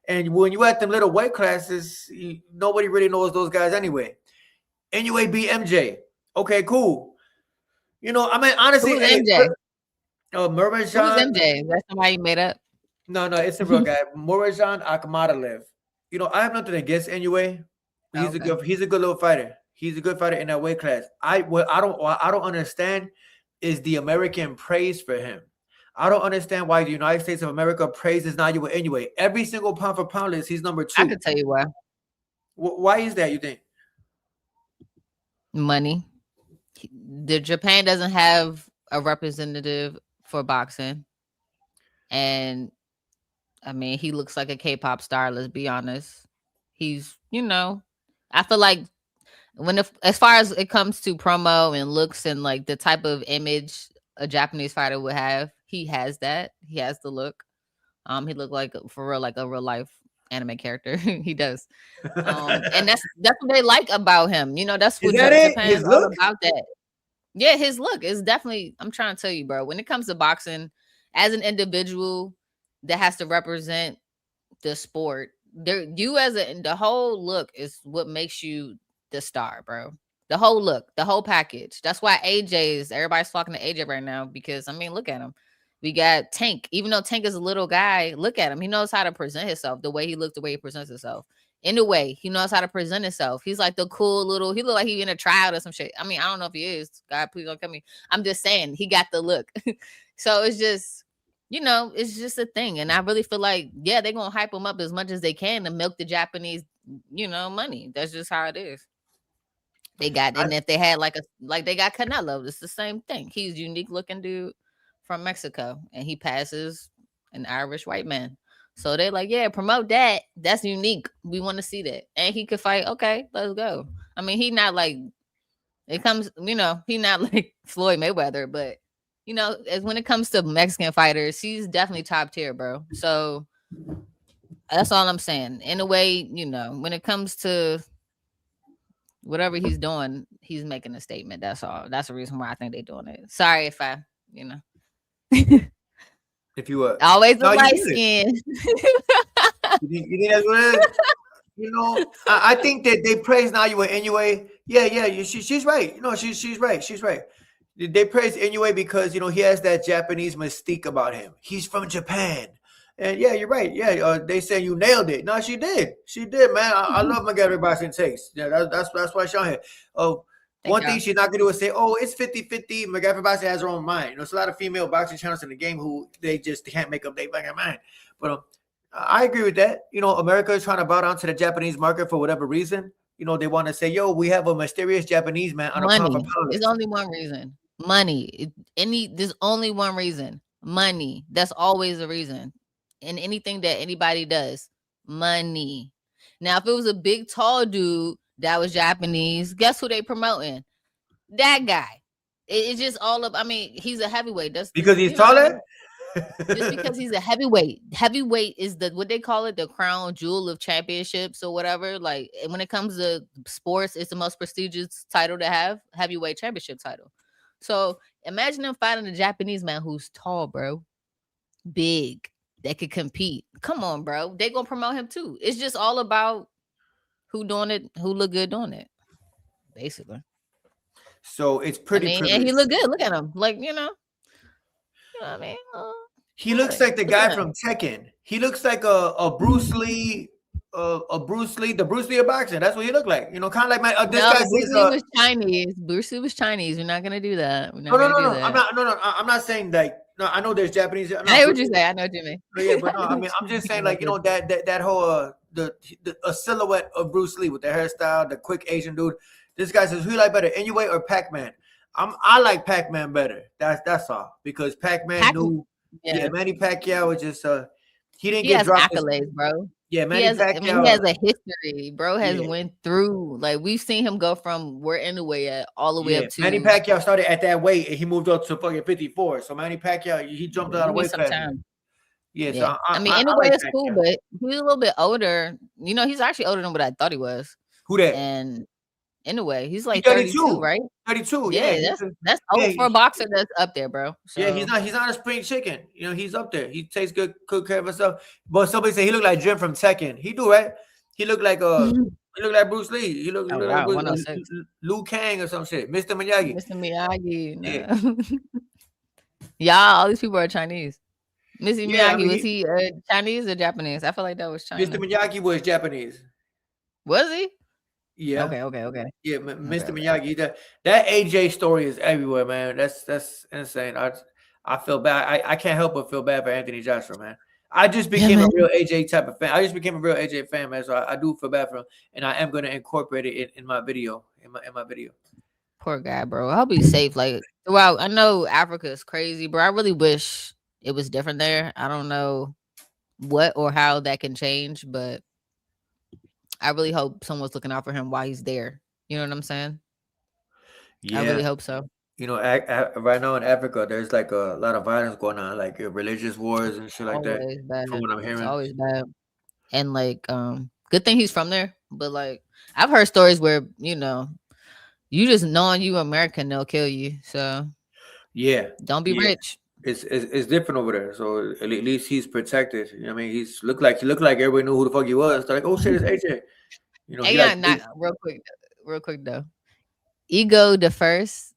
And when you at them little weight classes, nobody really knows those guys anyway. Inoue beat MJ. Okay, cool. I mean, honestly, who's MJ? Murmanjan. Who's MJ? That's somebody you made up? No, it's a real guy. Murmanjan Akhmadalev. I have nothing against Inoue. He's a good little fighter. He's a good fighter in that weight class. What I don't understand is the American praise for him. I don't understand why the United States of America praises Inoue. Every single pound for pound list, he's number 2. I can tell you why. Why is that, you think? Money. Japan doesn't have a representative for boxing. And, I mean, he looks like a K-pop star, let's be honest. He's, I feel like as far as it comes to promo and looks and like the type of image a Japanese fighter would have, he has that. He has the look. He looked like for real, like a real life anime character. He does. And that's what they like about him. That's what Japan's all about. That. Yeah, his look is definitely. I'm trying to tell you, bro. When it comes to boxing, as an individual that has to represent the sport, the whole look is what makes you the star, bro. The whole look, the whole package. That's why everybody's talking to AJ right now because, I mean, look at him. We got Tank. Even though Tank is a little guy, look at him. He knows how to present himself, the way he looks, the way he presents himself. In a way, he knows how to present himself. He's like the cool little, he look like he in a tryout or some shit. I mean, I don't know if he is. God, please don't kill me. I'm just saying, he got the look. So it's just, it's just a thing. And I really feel like, yeah, they're going to hype him up as much as they can to milk the Japanese, money. That's just how it is. And if they had they got Canelo, it's the same thing. He's a unique looking dude from Mexico, and he passes an Irish white man. So they're like, yeah, promote that. That's unique. We want to see that. And he could fight. Okay, let's go. I mean, he not like, it comes, he not like Floyd Mayweather, but, as when it comes to Mexican fighters, he's definitely top tier, bro. So that's all I'm saying. In a way, when it comes to whatever he's doing, he's making a statement. That's all. That's the reason why I think they're doing it. Sorry if I, if you were always a light skin. You think that's what it is? I think that they praise Inoue anyway. Yeah. She's right. She's right. She's right. They praise Inoue because he has that Japanese mystique about him. He's from Japan. And yeah, you're right. Yeah, they say you nailed it. No, she did. She did, man. I love McGarry boxing takes. Yeah, that's why she's on here. One thing she's not gonna do is say, "Oh, it's 50-50." McGarry boxing has her own mind. There's a lot of female boxing channels in the game who they just can't make up their fucking mind. But I agree with that. America is trying to bow down to the Japanese market for whatever reason. They want to say, "Yo, we have a mysterious Japanese man on a pound for pound." There's only one reason. Money. There's only one reason. Money. That's always a reason. In anything that anybody does, money. Now, if it was a big, tall dude that was Japanese, guess who they promoting? That guy. It's just all of, I mean, he's a heavyweight. That's because he's taller? Just because he's a heavyweight. Heavyweight is what they call it, the crown jewel of championships or whatever. Like, when it comes to sports, it's the most prestigious title to have, heavyweight championship title. So imagine them fighting a Japanese man who's tall, bro. Big. That could compete. Come on, bro. They gonna promote him too. It's just all about who doing it, who look good doing it, basically. So it's pretty. And he look good. Look at him. Like, you know what I mean? He looks like the guy from Tekken. He looks like a Bruce Lee, the Bruce Lee of boxing. That's what he looked like. Kind of like this guy. Bruce Lee was Chinese. Bruce Lee was Chinese. We're not gonna do that. No. I'm not saying that. No, I know there's Japanese. I know what you say. I know what you mean. Yeah, but no, I mean, I'm just saying, like, that whole a silhouette of Bruce Lee with the hairstyle, the quick Asian dude. This guy says, who you like better, Inoue or Pac-Man? I like Pac-Man better. That's all, because Pac-Man knew. Yeah, Manny Pacquiao was just he didn't get dropped. Accolades, bro. Yeah, Manny Pacquiao. He has a history. Bro has went through. Like, we've seen him go from where Inoue at all the way up to. Manny Pacquiao started at that weight and he moved up to fucking 54. So Manny Pacquiao, he jumped out of weight class. Yeah, so I mean, Inoue like is cool, but he's a little bit older. He's actually older than what I thought he was. Who that? And Inoue. He's He's like 32, 32. right? 32. Yeah. Yeah, that's old for a boxer that's up there, bro. So Yeah, he's not a spring chicken. You know, he's up there. He takes good care of himself. But somebody say he looked like Jim from Tekken. He do, right? He looked like he looked like Bruce Lee. He looked oh like wow, Bruce, 106. Liu Kang or some shit. Mr. Miyagi. Mr. Miyagi. Yeah. No. Y'all, all these people are Chinese. Mr. Yeah, I Miyagi, mean, was he Chinese or Japanese? I feel like that was Mr. China. Miyagi was Japanese. Was he? Yeah. Okay. Yeah, Okay, Mr. okay. Miyagi. That AJ story is everywhere, man. That's insane. I feel bad. I can't help but feel bad for Anthony Joshua, man. I just Yeah, became a man. real AJ type of fan. I just became a real AJ fan, man. So I do feel bad for him, and I am going to incorporate it in my video. In my video. Poor guy, bro. I hope he's safe. Like throughout, I know Africa is crazy, bro. I really wish it was different there. I don't know what or how that can change, but I really hope someone's looking out for him while he's there. You know what I'm saying? Yeah. I really hope so. You know, right now in Africa, there's like a lot of violence going on, like religious wars and shit like that. Always bad. From what I'm It's hearing. always bad. And like, good thing he's from there. But like, I've heard stories where you just knowing you American, they'll kill you. So yeah, don't be rich. It's different over there. So at least he's protected. You know what I mean? He looked like everybody knew who the fuck he was. They're like, oh shit, it's AJ. You know, Hey, he yeah, like not real quick though. Ego the first.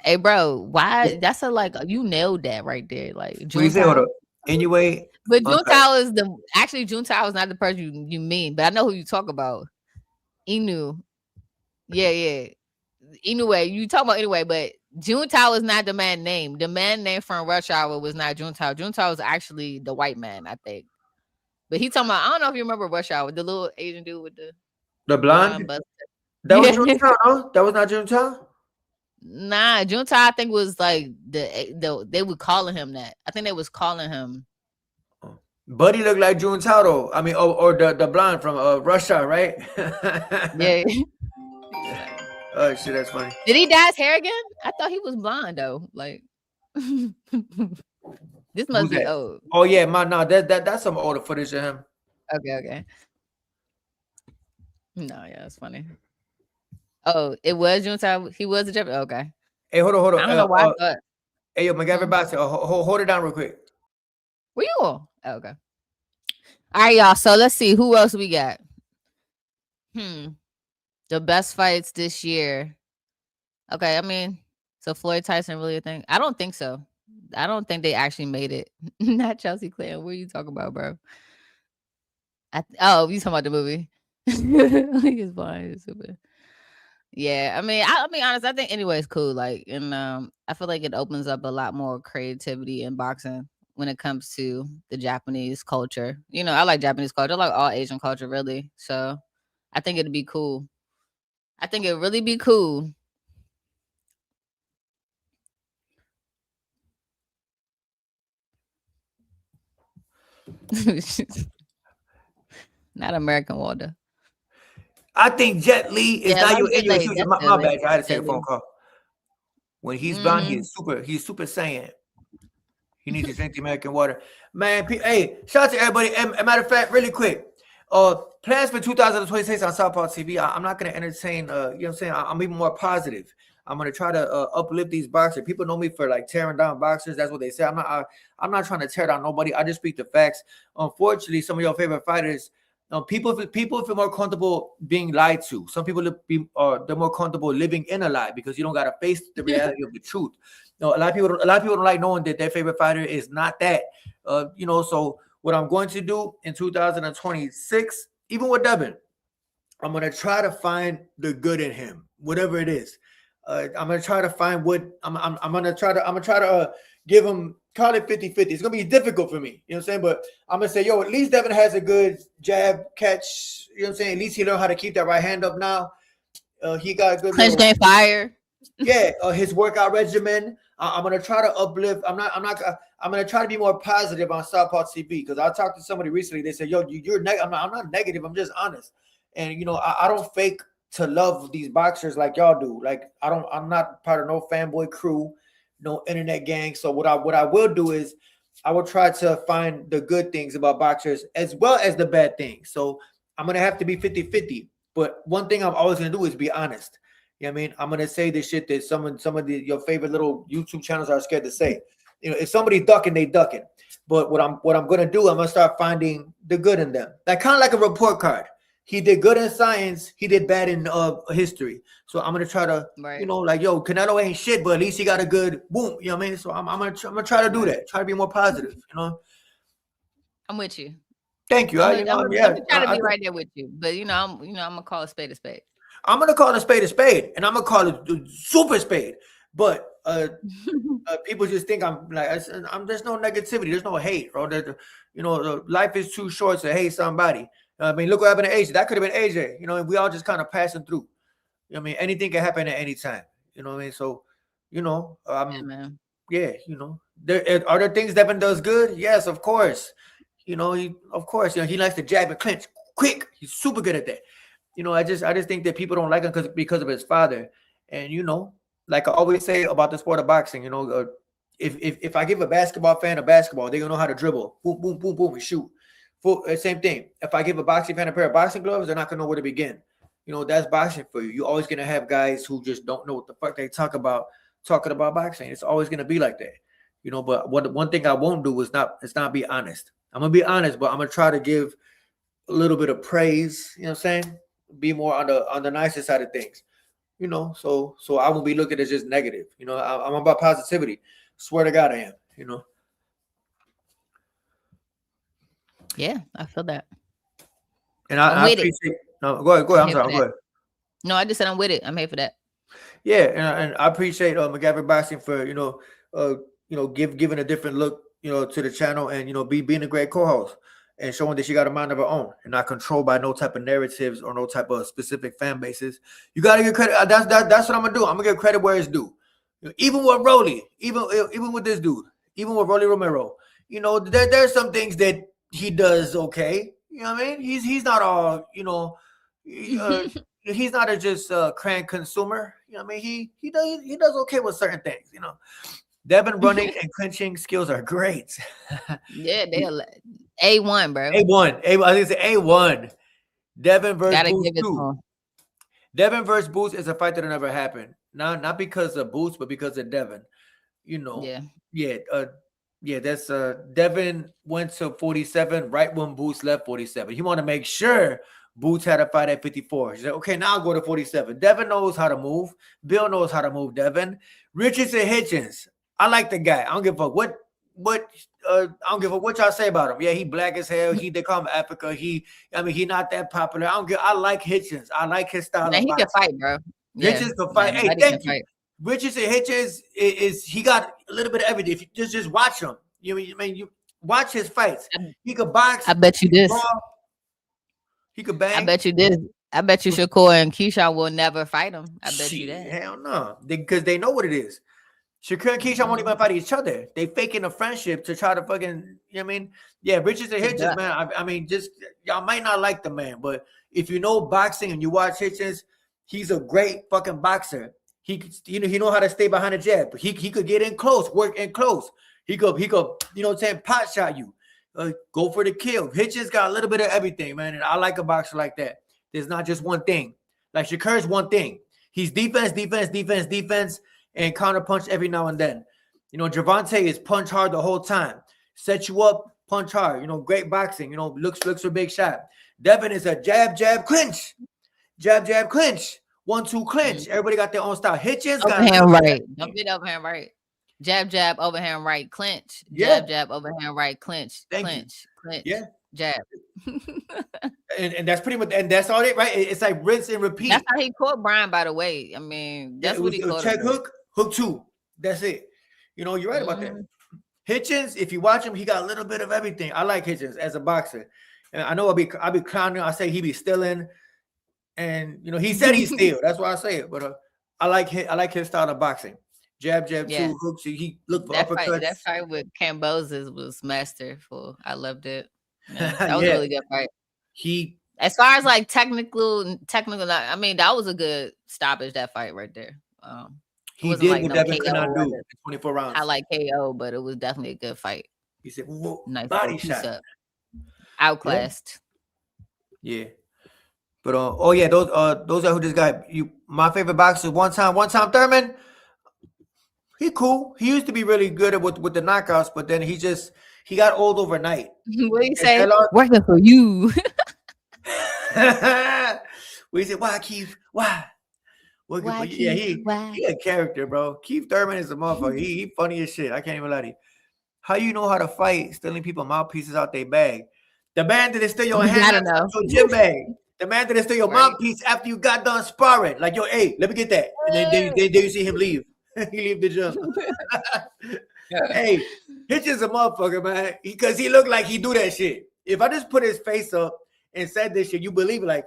Hey, bro, why? That's you nailed that right there. Like what you say? Hold Juntao. up. Anyway, But Juntao is Juntao is not the person you mean, but I know who you talk about. Inoue. Yeah. Inoue, you talk about anyway, but Juntao is not the man name. The man name from Rush Hour was not Juntao. Juntao is actually the white man, I think. But he talking about, I don't know if you remember Rush Hour, the little Asian dude with the blonde. bust. That was Yeah. Juntao, no? That was not Juntao? Nah, Juntao I think was like they were calling him that. I think they was calling him. Buddy looked like Juntao though. I mean, or the blonde from Rush Hour, right? Yeah. Oh shit, that's funny. Did he dye his hair again? I thought he was blonde though. Like this must be old. Oh yeah, that's some older footage of him. Okay. No, yeah, it's funny. Oh, it was Juntao. He was a Japanese. Okay. Hey, hold on. I don't know why I thought. Hey, yo, McGavin Bassett, hold it down real quick. Where you all? Oh, okay. All right, y'all. So let's see who else we got. The best fights this year. Okay, I mean, so Floyd Tyson really a thing? I don't think so. I don't think they actually made it. Not Chelsea Clan. What are you talking about, bro? You talking about the movie? He's blind. He's stupid. Yeah, I mean, I'll be honest. I think anyway it's cool. Like, and I feel like it opens up a lot more creativity in boxing when it comes to the Japanese culture. You know, I like Japanese culture. I like all Asian culture, really. So, I think it'd be cool. I think it'd really be cool. Not American Walter. I think Jet Li is not your my bad. I had to take a phone call. When he's blind, he's super saiyan. He needs to drink the American water. Man, hey, shout out to everybody. And matter of fact, really quick. Plans for 2026 on Southpaw TV. I'm not gonna entertain you know what I'm saying? I'm even more positive. I'm gonna try to uplift these boxers. People know me for like tearing down boxers. That's what they say. I'm not trying to tear down nobody. I just speak the facts. Unfortunately, some of your favorite fighters, people feel more comfortable being lied to. Some people they're more comfortable living in a lie because you don't gotta face the reality of the truth. A lot of people don't like knowing that their favorite fighter is not that. So what I'm going to do in 2026, even with Devin, I'm going to try to find the good in him, whatever it is. I'm going to try to find what I'm going to try to give him, call it 50-50. It's going to be difficult for me. You know what I'm saying? But I'm going to say, at least Devin has a good jab catch. You know what I'm saying? At least he learned how to keep that right hand up now. He got a good clinch game fire. Yeah, his workout regimen. I'm gonna try to uplift. I'm gonna try to be more positive on Southpaw TV because I talked to somebody recently. They said, "Yo, you're negative." I'm not negative. I'm just honest. And I don't fake to love these boxers like y'all do. Like I'm not part of no fanboy crew, no internet gang. So what I will do is I will try to find the good things about boxers as well as the bad things. So I'm gonna have to be 50-50. But one thing I'm always gonna do is be honest. You know what I mean? I'm gonna say the shit that some of your favorite little YouTube channels are scared to say. If somebody's ducking, they ducking. But what I'm gonna do, I'm gonna start finding the good in them. Like kind of like a report card. He did good in science, he did bad in history. So I'm gonna try to, like, yo, Canelo ain't shit, but at least he got a good boom. You know what I mean? So I'm gonna try to do that. Try to be more positive. I'm with you. Thank you. I'm trying to be right there with you, but I'm gonna call a spade a spade. I'm gonna call a spade, and I'm gonna call it super spade. But people just think I'm like, there's no negativity, there's no hate, bro. Life is too short to hate somebody. I mean, look what happened to AJ. That could have been AJ. And we all just kind of passing through. I mean, anything can happen at any time. You know what I mean? So, man. Yeah, are there things Devin does good? Yes, of course. He likes to jab and clinch quick. He's super good at that. I just think that people don't like him because of his father. And like I always say about the sport of boxing, if I give a basketball fan a basketball, they're gonna know how to dribble, boom, boom, boom, boom, and shoot. Same thing. If I give a boxing fan a pair of boxing gloves, they're not gonna know where to begin. That's boxing for you. You're always gonna have guys who just don't know what the fuck they talking about boxing. It's always gonna be like that. But one thing I won't do is not be honest. I'm gonna be honest, but I'm gonna try to give a little bit of praise. You know what I'm saying? Be more on the nicer side of things. So I won't be looking at just negative. I'm about positivity. Swear to God, I am. Yeah, I feel that. And I appreciate. No, go ahead. I'm sorry. Go ahead. No, I just said I'm with it. I'm here for that. Yeah, and I appreciate McGavin Boxing for giving a different look to the channel, and being a great co-host and showing that she got a mind of her own and not controlled by no type of narratives or no type of specific fan bases. You gotta give credit. That's what I'm gonna do. I'm gonna give credit where it's due. Even with Rolly, even with this dude, even with Rolly Romero, there's some things that he does okay. You know what I mean? He's not all he's not a just crank consumer. You know what I mean? He does okay with certain things. Devin running and clinching skills are great. Yeah, they are A1, bro. A1. I think it's A1. Devin versus Boots 2. Devin versus Boots is a fight that'll never happen. Not because of Boots, but because of Devin. Yeah. That's Devin went to 47 right when Boots left 47. He want to make sure Boots had a fight at 54. He said, okay, now I'll go to 47. Devin knows how to move. Bill knows how to move Devin. Richardson Hitchens. I like the guy. I don't give a fuck I don't give a fuck what y'all say about him. Yeah, he black as hell. They call him Africa. He not that popular. I like Hitchens. I like his style. Man, he can fight, bro. Hitchens can fight. Hey, thank you. Richardson Hitchens is he got a little bit of everything. If you just watch him, you watch his fights. He could box. I bet you this. He could bang. I bet you this. I bet you Shakur and Keyshawn will never fight him. I bet you that. Hell no, because they know what it is. Shakur and Keyshawn won't even fight each other. They faking a friendship to try to fucking, Yeah, Richardson Hitchens, man. I mean, just y'all might not like the man, but if you know boxing and you watch Hitchens, he's a great fucking boxer. He know how to stay behind the jab. He could get in close, work in close. He could, pot shot you. Go for the kill. Hitchens got a little bit of everything, man. And I like a boxer like that. There's not just one thing. Like Shakur's one thing. He's defense, and counter punch every now and then. Gervonta is punch hard the whole time. Set you up, punch hard. Great boxing. Looks for big shot. Devin is a jab, clinch. Jab, clinch. 1-2 clinch. Everybody got their own style. Hitchens got overhand right. Don't get overhand right. Jab, overhand right, clinch. Jab, overhand right, clinch. Clinch. Yeah. Jab. and that's pretty much, and that's all it, right? It's like rinse and repeat. That's how he caught Brian, by the way. I mean, that's what he caught. Check hook 2. That's it. You're right about that. Hitchens, if you watch him, he got a little bit of everything. I like Hitchens as a boxer. And I know I'll be clowning. I say he be stealing. And he said he's still. That's why I say it. But I like his style of boxing. Jab, 2 hooks. He looked for uppercuts. That fight with Kambosos was masterful. I loved it. Yeah, that was a really good fight. As far as like technical, I mean, that was a good stoppage. That fight right there. He did what Devin could not do in 24 rounds. I like KO, but it was definitely a good fight. He said, "Whoa, nice body shot, outclassed." Yeah. But oh yeah, those are who this guy. My favorite boxer one time Thurman. He cool. He used to be really good with the knockouts, but then he got old overnight. What do you say? Working for you. We said, why Keith? Why? Working for you? Yeah, he a character, bro. Keith Thurman is a motherfucker. He funny as shit. I can't even lie to you. How you know how to fight stealing people mouthpieces out their bag? The man that steal your hand out your gym bag. The man that steal your mouthpiece after you got done sparring. Like, yo, hey, let me get that. And then you see him leave. He leave the gym. Hey, Hitchens a motherfucker, man. Because he look like he do that shit. If I just put his face up and said this shit, you believe it, like,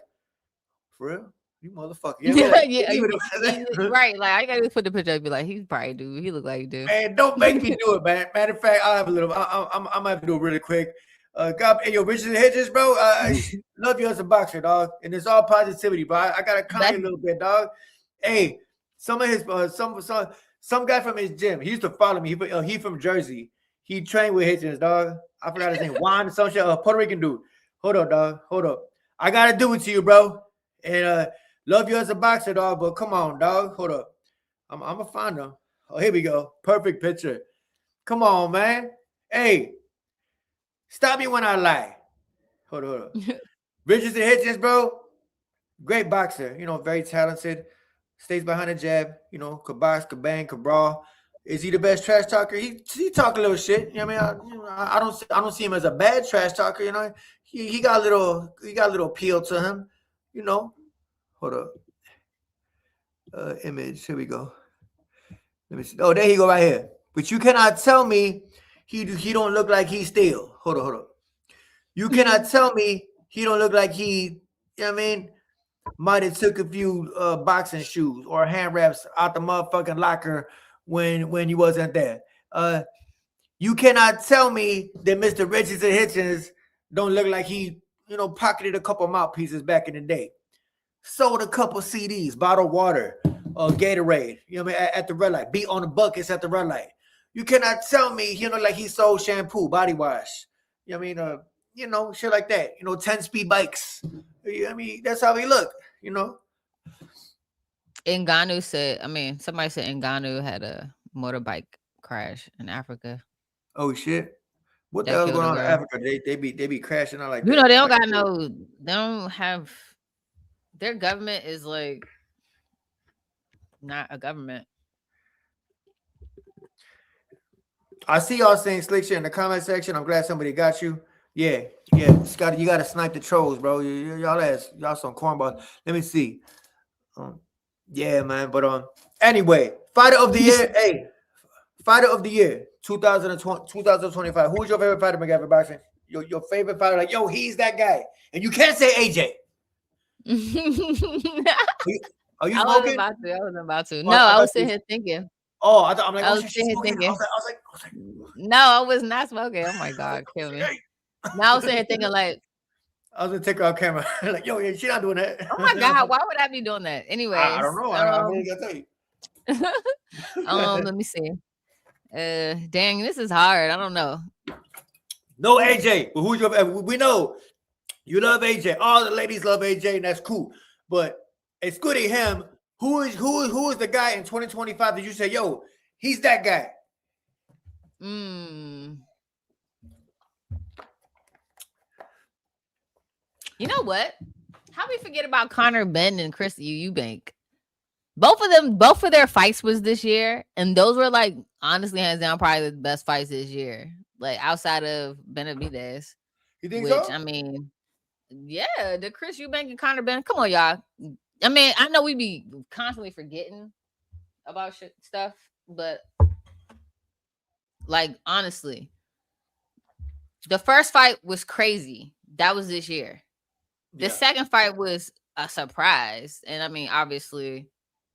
for real? You motherfucker. Yeah, right. Like, I gotta put the picture up and be like, he's probably dude. He look like he do. Man, don't make me do it, man. Matter of fact, I'll have a little. I'm gonna have to do it really quick. God, hey, yo, Richard Hedges, bro. I love you as a boxer, dog, and it's all positivity, bro. I gotta comment a little bit, dog. Hey, some of his some guy from his gym. He used to follow me. He from Jersey. He trained with Hitchens, dog. I forgot his name. Juan, some shit. Puerto Rican dude. Hold up, dog. Hold up. I gotta do it to you, bro. And love you as a boxer, dog. But come on, dog. Hold up. I'm gonna find him. Oh, here we go. Perfect picture. Come on, man. Hey, stop me when I lie. Hold up. Richardson Hitchens, bro. Great boxer. You know, very talented. Stays behind the jab. You know, could box, could bang, could brawl. Is he the best trash talker? He talk a little shit. You know what I mean? I don't see him as a bad trash talker. You know, he got a little appeal to him. You know. Hold up. Image. Here we go. Let me see. Oh, there he go right here. But you cannot tell me he don't look like he still. Hold up. You cannot tell me he don't look like he, you know what I mean, might have took a few boxing shoes or hand wraps out the motherfucking locker when he wasn't there. You cannot tell me that Mr. Richardson Hitchens don't look like he, you know, pocketed a couple mouthpieces back in the day. Sold a couple CDs, bottled water, Gatorade, you know what I mean, at the red light. Beat on the buckets at the red light. You cannot tell me, you know, like he sold shampoo, body wash. You know what I mean? You know, shit like that. You know, 10-speed bikes. You know what I mean? That's how he looked, you know. Ngannou said, somebody said Ngannou had a motorbike crash in Africa. Oh, shit. What the hell is going on in Africa? They be crashing out like that. You know, they don't have, their government is like not a government. I see y'all saying slick shit in the comment section. I'm glad somebody got you. Yeah. Scotty, you gotta snipe the trolls, bro. Y'all some cornballs. Let me see. Yeah, man. But anyway, fighter of the year. Hey, fighter of the year, 2025. Who's your favorite fighter, McGavin Boxing? Your favorite fighter, like, yo, he's that guy. And you can't say AJ. Are you smoking? I wasn't about to. No, I was sitting here thinking. Oh, I'm like, I was sitting here thinking. I was like, no, I was not smoking. Oh my God, kill me. Now I was sitting here thinking, like, I was gonna take her off camera. Like, yo, yeah, she's not doing that. Oh my God, why would I be doing that? Anyways, I don't know. I really gotta tell you. Let me see. Dang, this is hard. I don't know. No AJ, but who's your? We know you love AJ. All the ladies love AJ, and that's cool. But excluding him, who is the guy in 2025 that you say, yo, he's that guy? You know what? How we forget about Conor Benn and Chris Eubank? Both of their fights was this year, and those were, like, honestly, hands down, probably the best fights this year. Like, outside of Benavidez. You think so? I mean, yeah, the Chris Eubank and Conor Benn. Come on, y'all. I mean, I know we be constantly forgetting about stuff, but, like, honestly, the first fight was crazy. That was this year. The second fight was a surprise, and I mean, obviously,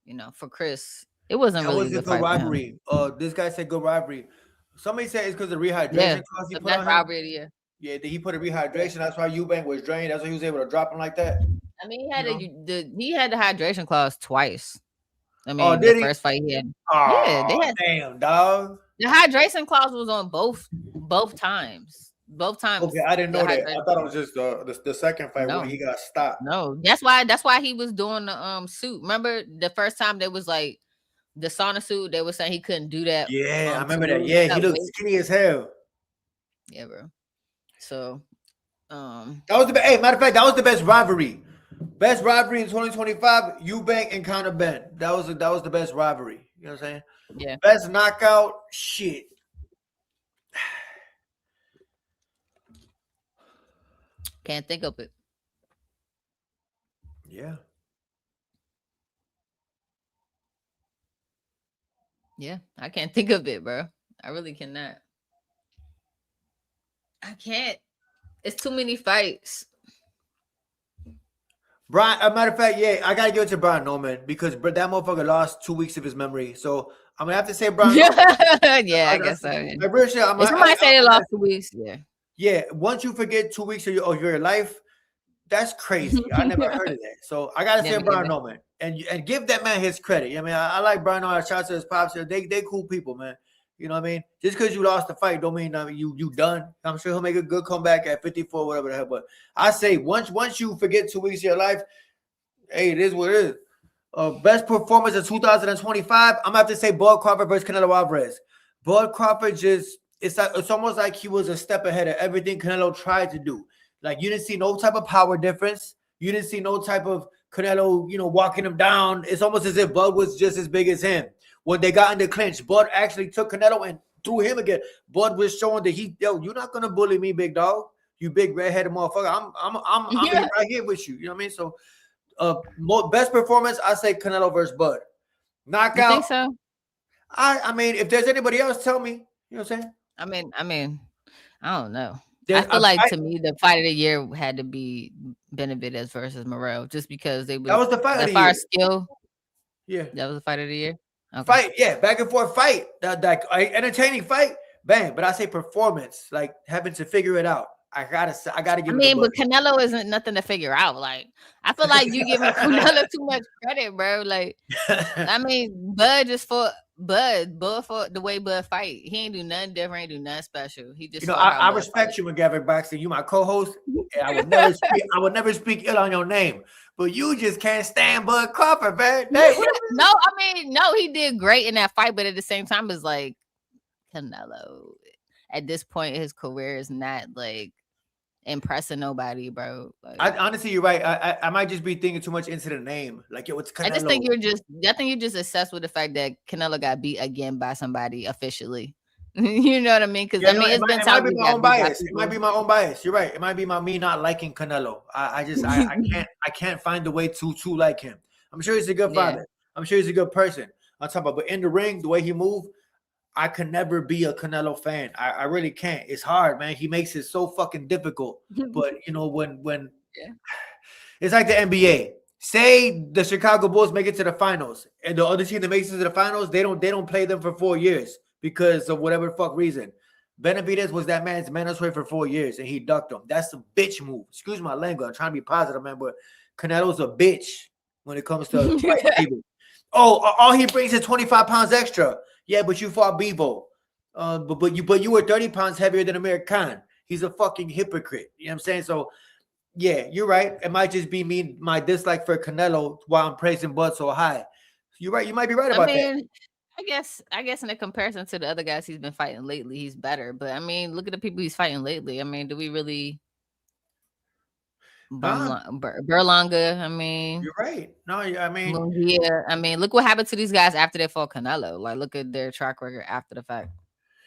you know, for Chris, it wasn't really a good fight. Rivalry. This guy said good rivalry. Somebody said it's because of rehydration. Yeah, the best rivalry of the year. Yeah, he put a rehydration. That's why Eubank was drained. That's why he was able to drop him like that. I mean, he had the hydration clause twice. I mean, the first fight he had. Oh, yeah, they had. Damn, dog. The hydration clause was on both times. Both times. Okay, I didn't know that. I thought it was just the second fight when he got stopped. No, that's why he was doing the suit. Remember the first time they was like the sauna suit, they were saying he couldn't do that. Yeah, I remember that. Yeah, he looked skinny as hell. Yeah, bro. So that was the hey, matter of fact, that was the best rivalry. Best rivalry in 2025, Eubank and Conor Ben. That was the best rivalry. You know what I'm saying? Yeah. Best knockout, shit. Can't think of it. Yeah. Yeah, I can't think of it, bro. I really cannot. I can't. It's too many fights. Brian, a matter of fact, yeah, I gotta give it to Brian Norman because that motherfucker lost 2 weeks of his memory. So I'm gonna have to say Brian. Yeah, I guess so. If somebody say they lost 2 weeks, yeah. Yeah, once you forget 2 weeks of your life, that's crazy. I never heard of that. So I gotta say Brian Norman and give that man his credit. I mean, I like Brian Norman. Shout out to his pops. They cool people, man. You know what I mean? Just because you lost the fight don't mean you done. I'm sure he'll make a good comeback at 54, whatever the hell. But I say once you forget 2 weeks of your life, hey, it is what it is. Best performance of 2025. I'm gonna have to say Bud Crawford versus Canelo Alvarez. Bud Crawford it's almost like he was a step ahead of everything Canelo tried to do. Like you didn't see no type of power difference. You didn't see no type of Canelo, walking him down. It's almost as if Bud was just as big as him. When they got in the clinch, Bud actually took Canelo and threw him again. Bud was showing that you're not gonna bully me, big dog. You big redheaded motherfucker. I'm right here with you. You know what I mean? So, best performance, I say Canelo versus Bud. Knockout. You think so? I mean, if there's anybody else, tell me. You know what I'm saying? I mean, I don't know. I feel like to me the fight of the year had to be Benavidez versus Morrell, just because that was the fight of the year. Skill. Yeah, that was the fight of the year. Okay. Fight, yeah, back and forth fight, that entertaining fight, bang. But I say performance, like having to figure it out. I gotta give. I mean, but Canelo isn't nothing to figure out. Like, I feel like you giving Canelo too much credit, bro. Like, I mean, Bud for the way Bud fight, he ain't do nothing different, ain't do nothing special. He just, I respect you, McGavin Boxing. You my co-host, and I would never speak ill on your name. But you just can't stand Bud Crawford, man. Hey, no, he did great in that fight, but at the same time, it's like Canelo. At this point, his career is not like impressing nobody, bro. Like, honestly, you're right. I might just be thinking too much into the name. Like, it's Canelo. I think you're just obsessed with the fact that Canelo got beat again by somebody officially. You know what I mean? Because it's been time. It might be my own bias. It might be my own bias. You're right. It might be me not liking Canelo. I can't find a way to like him. I'm sure he's a good father. I'm sure he's a good person. I'm talking about, but in the ring, the way he moved, I can never be a Canelo fan. I really can't. It's hard, man. He makes it so fucking difficult. But when it's like the NBA. Say the Chicago Bulls make it to the finals, and the other team that makes it to the finals, they don't play them for 4 years because of whatever fuck reason. Benavidez was that man's mandatory for 4 years, and he ducked him. That's a bitch move. Excuse my language. I'm trying to be positive, man, but Canelo's a bitch when it comes to fighting people. Oh, all he brings is 25 pounds extra. Yeah, but you fought Bevo. But you were 30 pounds heavier than Amir Khan. He's a fucking hypocrite. You know what I'm saying? So, yeah, you're right. It might just be me, my dislike for Canelo while I'm praising Bud so high. You're right. You might be right about that. I guess in a comparison to the other guys he's been fighting lately, he's better. But I mean, look at the people he's fighting lately. I mean, do we really? Berlanga, I mean, you're right. No, I mean, Munguia. I mean, look what happened to these guys after they fought Canelo. Like, look at their track record after the fact.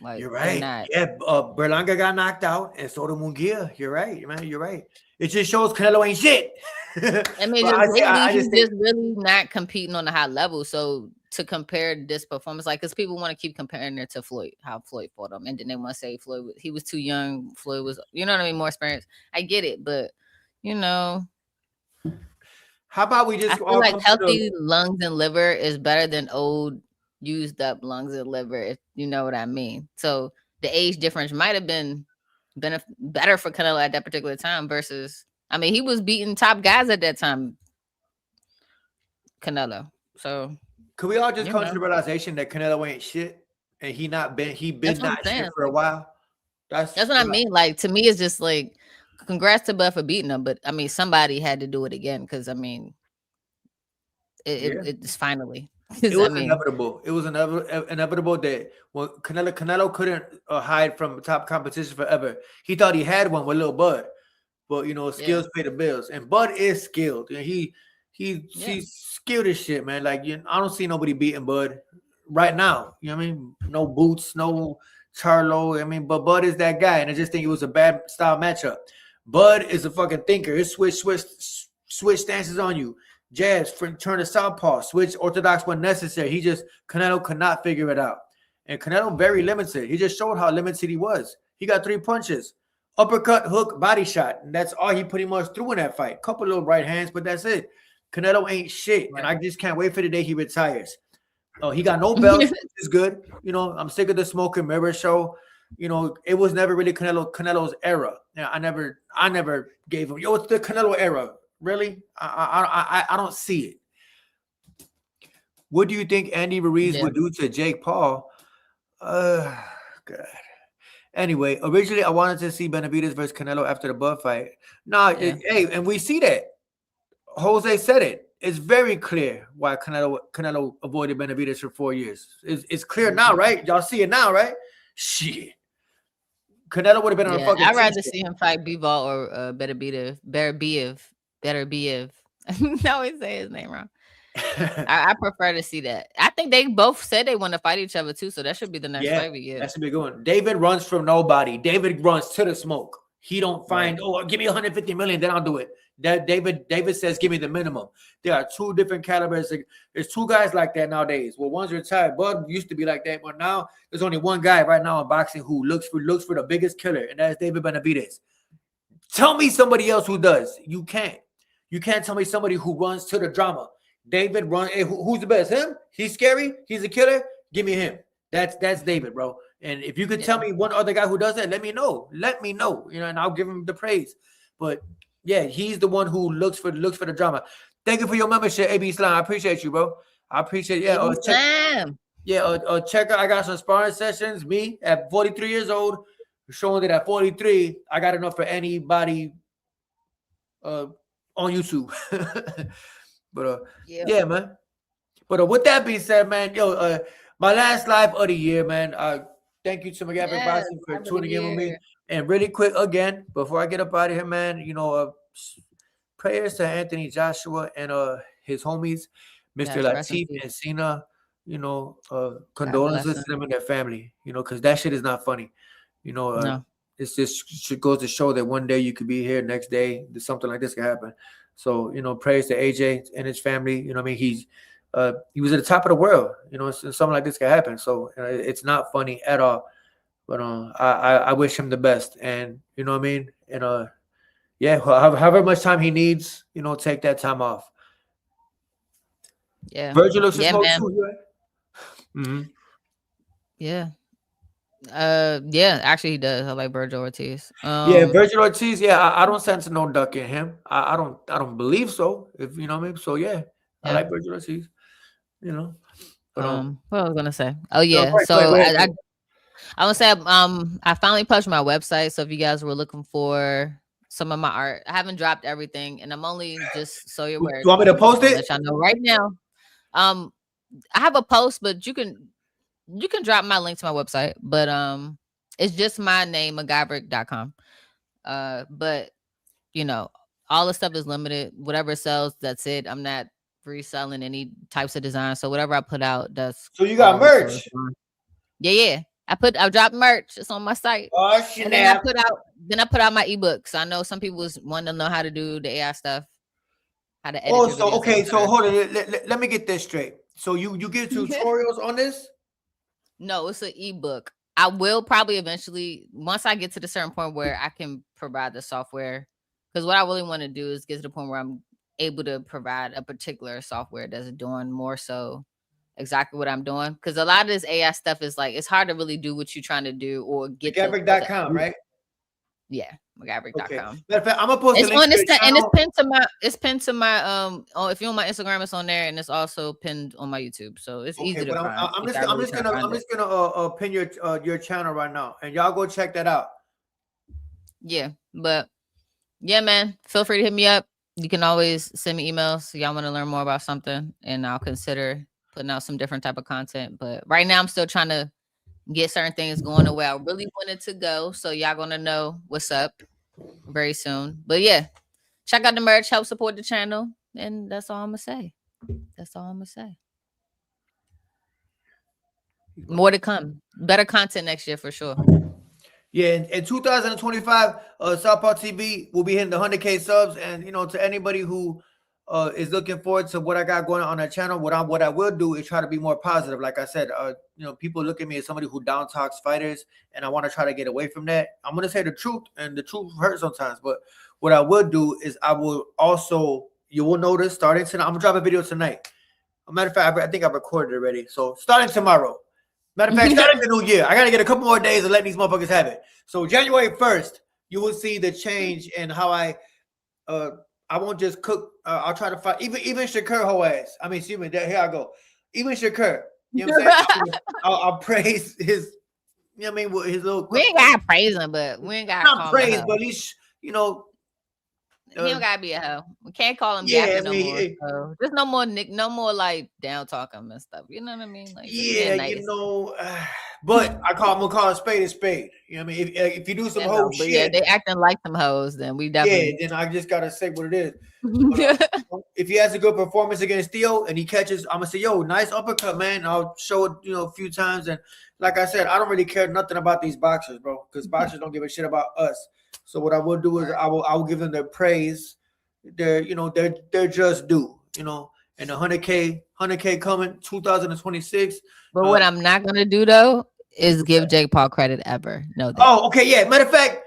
Like, you're right. Yeah, Berlanga got knocked out, and so did Munguia. You're right, man. You're right. It just shows Canelo ain't shit. I mean, he's just really not competing on a high level. So to compare this performance, like, because people want to keep comparing it to Floyd, how Floyd fought him, and then they want to say he was too young. Floyd was, you know what I mean, more experienced. I get it, but how about we just? I feel like healthy lungs and liver is better than old, used up lungs and liver, if you know what I mean. So the age difference might have been better for Canelo at that particular time versus, I mean, he was beating top guys at that time, Canelo. So could we all just come to the realization that Canelo ain't shit and he been not shit for a while? That's what I mean. Like, to me, it's just like, congrats to Bud for beating him, but I mean, somebody had to do it again because I mean, it's finally. It was inevitable. It was inevitable that when Canelo couldn't hide from top competition forever. He thought he had one with Lil Bud, but skills pay the bills, and Bud is skilled. He's skilled as shit, man. Like I don't see nobody beating Bud right now. You know what I mean? No Boots, no Charlo. I mean, but Bud is that guy, and I just think it was a bad style matchup. Bud is a fucking thinker. He switch stances on you. Jabs, turn to southpaw, switch orthodox when necessary. Canelo could not figure it out. And Canelo very limited. He just showed how limited he was. He got 3 punches. Uppercut, hook, body shot. And that's all he pretty much threw in that fight. Couple little right hands, but that's it. Canelo ain't shit. Right. And I just can't wait for the day he retires. Oh, he got no belts, which is good. I'm sick of the smoke and mirror show. It was never really Canelo's era. I never gave him, it's the Canelo era. Really? I don't see it. What do you think Andy Ruiz would do to Jake Paul? God. Anyway, originally I wanted to see Benavidez versus Canelo after the Bud fight. And we see that. Jose said it. It's very clear why Canelo avoided Benavidez for 4 years. It's clear now, right? Y'all see it now, right? Shit. Canelo would have been on a fucking. I'd rather see him fight Bivol or Beterbiev. I always say his name wrong. I prefer to see that. I think they both said they want to fight each other too, so that should be the next fight we get. That should be a good one. David runs from nobody. David runs to the smoke. He don't find, give me 150 million, then I'll do it. That David says, give me the minimum. There are 2 different calibers. There's 2 guys like that nowadays. Well, one's retired. Bud used to be like that, but now there's only one guy right now in boxing who looks for the biggest killer, and that's David Benavidez. Tell me somebody else who does. You can't. You can't tell me somebody who runs to the drama. David runs. Hey, who's the best? Him? He's scary. He's a killer. Give me him. That's David, bro. And if you could tell me one other guy who does that, let me know. And I'll give him the praise. But yeah, he's the one who looks for the drama. Thank you for your membership, AB Slime. I appreciate you, bro. I appreciate check out. I got some sparring sessions. Me at 43 years old, showing that at 43, I got enough for anybody on YouTube. But man. But with that being said, man, my last live of the year, man. Thank you to McGavin Boxing for tuning in with me. And really quick again, before I get up out of here, man, prayers to Anthony Joshua and his homies, Mr. Latif and Cena. Condolences to them and their family. Because that shit is not funny. No. It's just goes to show that one day you could be here, next day something like this could happen. So prayers to AJ and his family. He was at the top of the world. Something like this could happen. So it's not funny at all. But I wish him the best, and And however much time he needs, take that time off. Yeah, Virgil looks too, right? Mm-hmm. Yeah. Actually he does. I like Virgil Ortiz. Virgil Ortiz. I don't sense no duck in him. I don't believe so. If you know what I mean. So I like Virgil Ortiz. But, what I was gonna say? Oh yeah. I would say I finally published my website. So if you guys were looking for some of my art, I haven't dropped everything, and I'm only just so you're aware. You want me to post it? Let y'all know right now. I have a post, but you can drop my link to my website, but it's just my name, MacGyverick.com. But all the stuff is limited. Whatever sells, that's it. I'm not reselling any types of design. So whatever I put out, that's so you got merch. Yeah. I dropped merch. It's on my site. Oh shit. And then I put out my ebooks. I know some people was wanting to know how to do the AI stuff. How to edit. So hold on. Let me get this straight. So you give tutorials on this? No, it's an ebook. I will probably eventually, once I get to the certain point where I can provide the software, because what I really want to do is get to the point where I'm able to provide a particular software that's doing more so exactly what I'm doing. Because a lot of this AI stuff is like, it's hard to really do what you're trying to do or get MacGyverick.com, right? Yeah, MacGyverick.com. Okay. Matter of fact, I'm gonna post it's on this and it's pinned to my if you're on my Instagram, it's on there, and it's also pinned on my YouTube. So it's easy to find. I'm just gonna pin your channel right now, and y'all go check that out. Yeah, but yeah, man, feel free to hit me up. You can always send me emails if y'all want to learn more about something, and I'll consider putting out some different type of content. But right now, I'm still trying to get certain things going the way I really wanted to go. So y'all gonna know what's up very soon. But yeah, check out the merch, help support the channel, and that's all I'm gonna say. That's all I'm gonna say. More to come. Better content next year for sure. Yeah, in 2025, Southpaw TV will be hitting the 100K subs, and to anybody who is looking forward to what I got going on that channel, what I will do is try to be more positive. Like I said, people look at me as somebody who down talks fighters, and I want to try to get away from that. I'm gonna say the truth, and the truth hurts sometimes. But what I will do is I will also, you will notice starting tonight, I'm gonna drop a video tonight. As a matter of fact, I think I recorded already. So starting tomorrow. Matter of fact, starting the new year, I got to get a couple more days of letting these motherfuckers have it. So January 1st, you will see the change in how I won't just cook. I'll try to find even Shakur whole ass. I mean, excuse me, here I go. Even Shakur, you know what I'm saying? I'll praise his, you know what I mean, his little. We ain't got to praise him, but we ain't got to not praise, but at least, he don't gotta be a hoe. We can't call him gapping no more. So just no more like down talking and stuff. You know what I mean? Like, yeah, nice. But I'm gonna call a spade a spade. You know what I mean? If you do some hoe shit, yeah, they acting like some hoes, then we definitely. Yeah, then I just gotta say what it is. But, if he has a good performance against Theo and he catches, I'm gonna say, yo, nice uppercut, man. I'll show it, a few times. And like I said, I don't really care nothing about these boxers, bro, because boxers don't give a shit about us. So what I will do is I will give them their praise. They're just due, and the 100K coming 2026. But what I'm not gonna do though is give Jake Paul credit ever. No. Oh, okay, yeah. Matter of fact,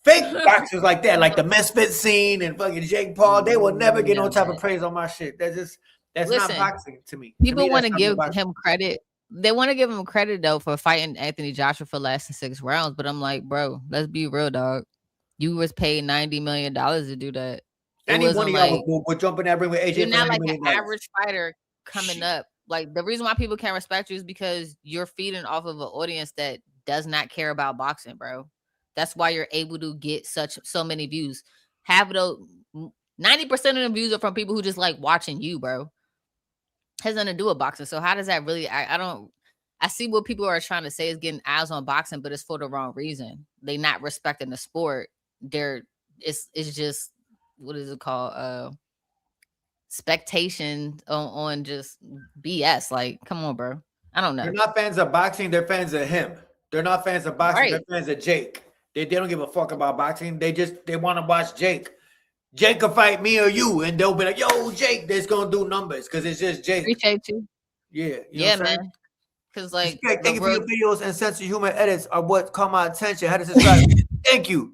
fake boxers like that, like the Misfit scene and fucking Jake Paul, they will never get no type of praise on my shit. That's not boxing to me. People want to give him credit. They want to give him credit though for fighting Anthony Joshua for lasting 6 rounds. But I'm like, bro, let's be real, dog. You was paid $90 million to do that. Any one of y'all would jump in that ring with AJ. You're not like an average fighter coming up. Like the reason why people can't respect you is because you're feeding off of an audience that does not care about boxing, bro. That's why you're able to get so many views. Have those 90% of the views are from people who just like watching you, bro. Has nothing to do with boxing. So how does that really? I see what people are trying to say is getting eyes on boxing, but it's for the wrong reason. They not respecting the sport. It's just, what is it called? Spectation on just BS. Like, come on, bro. I don't know. They're not fans of boxing. They're fans of him. They're not fans of boxing. Right. They're fans of Jake. They don't give a fuck about boxing. They want to watch Jake. Jake can fight me or you, and they'll be like, "Yo, Jake, that's gonna do numbers because it's just Jake." Appreciate you. Yeah, yeah, man. Because like, thank you for your videos and sense of humor edits are what caught my attention. How to subscribe? Thank you.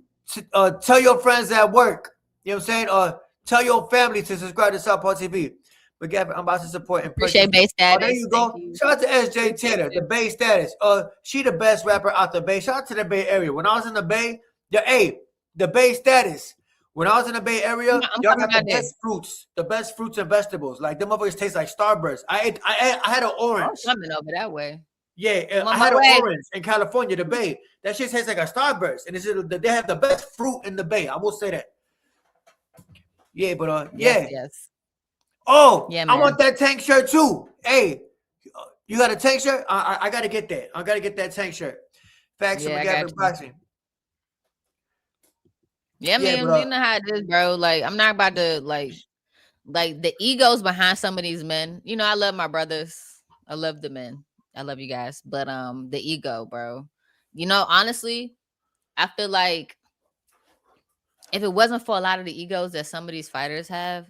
Tell your friends at work. You know what I'm saying? Tell your family to subscribe to Southpaw TV. But Gavin, I'm about to support and appreciate Bay Status. There you go. Shout out to SJ Taylor, the Bay Status. She the best rapper out the Bay. Shout out to the Bay Area. When I was in the Bay, the Bay Status. When I was in the Bay Area, y'all got the best fruits, and vegetables. Like them motherfuckers taste like Starburst. I had an orange. I'm coming over that way. Yeah, I had an orange in California, the Bay. That shit tastes like a Starburst, and they have the best fruit in the Bay. I will say that. Yeah, but yes. Oh, yeah, man. I want that tank shirt too. Hey, you got a tank shirt? I gotta get that. I gotta get that tank shirt. Facts from Gavin Boxing. Yeah, man, you know how it is, bro. Like, I'm not about to like the egos behind some of these men. You know, I love my brothers. I love the men. I love you guys. But the ego, bro. You know, honestly, I feel like if it wasn't for a lot of the egos that some of these fighters have,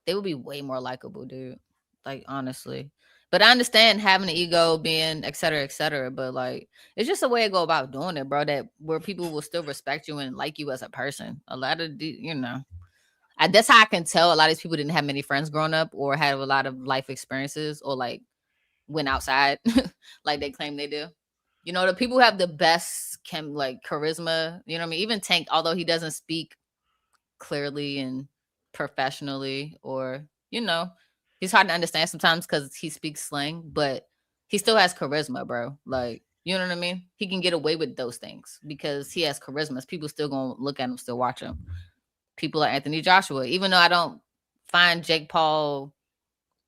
they would be way more likable, dude. Like, honestly. But I understand having an ego, being et cetera, but like it's just a way to go about doing it, bro. That where people will still respect you and like you as a person. A lot of that's how I can tell a lot of these people didn't have many friends growing up or had a lot of life experiences or like went outside like they claim they do. You know, the people who have the best charisma. You know what I mean? Even Tank, although he doesn't speak clearly and professionally, or he's hard to understand sometimes because he speaks slang, but he still has charisma, bro. Like, You know what I mean? He can get away with those things because he has charisma. People still gonna look at him, still watch him. People like Anthony Joshua, even though I don't find Jake Paul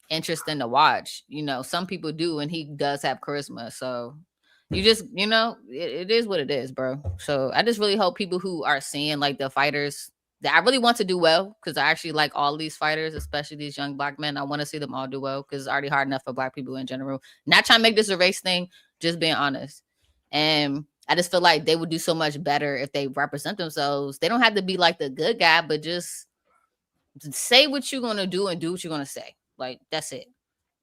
interesting to watch, some people do, and he does have charisma. So you just, it is what it is, bro. So I just really hope people who are seeing like the fighters that I really want to do well, because I actually like all these fighters, especially these young black men. I want to see them all do well because it's already hard enough for black people in general. Not trying to make this a race thing, just being honest. And I just feel like they would do so much better if they represent themselves. They don't have to be like the good guy, but just say what you're going to do and do what you're going to say. Like, that's it.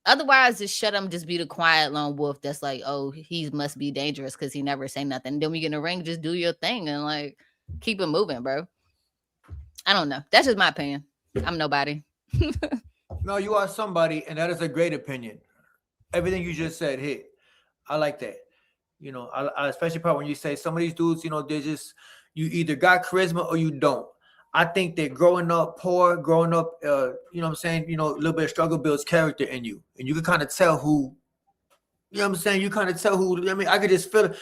Otherwise, just shut him, just be the quiet lone wolf that's like, oh, he must be dangerous because he never say nothing. Then when you get in the ring, just do your thing and like keep it moving, bro. I don't know. That's just my opinion. I'm nobody. No, you are somebody, and that is a great opinion. Everything you just said hit. I like that. I especially probably when you say some of these dudes, they're just, you either got charisma or you don't. I think that growing up poor, growing up, what I'm saying, a little bit of struggle builds character in you. And you can kind of tell who, what I'm saying? You kind of tell who, I could just feel it,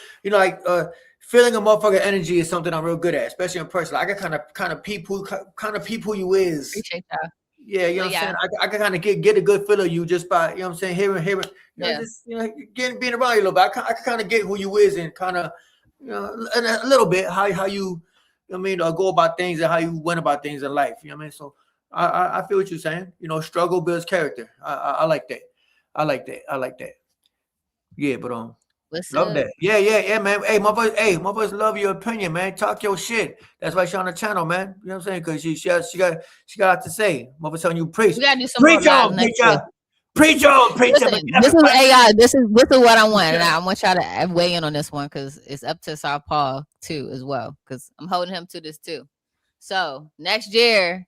feeling a motherfucker energy is something I'm real good at, especially in person. I can kind of peep who you is. Appreciate that. Yeah, what I'm saying? I can kind of get a good feel of you just by, what I'm saying, hearing, just, being around you a little bit. I can kind of get who you is and kind of, and a little bit how you, go about things and how you went about things in life. You know what I mean? So I feel what you're saying. Struggle builds character. I like that. I like that. Yeah, but love that. Yeah, man. Hey, my boys love your opinion, man. Talk your shit. That's why she's on the channel, man. You know what I'm saying? Because she got a lot to say. Motherfucker telling you preach. We gotta do some preach on, preach on. Listen, this is AI. This is what I want, and I want y'all to weigh in on this one because it's up to Southpaw too as well. Because I'm holding him to this too. So next year,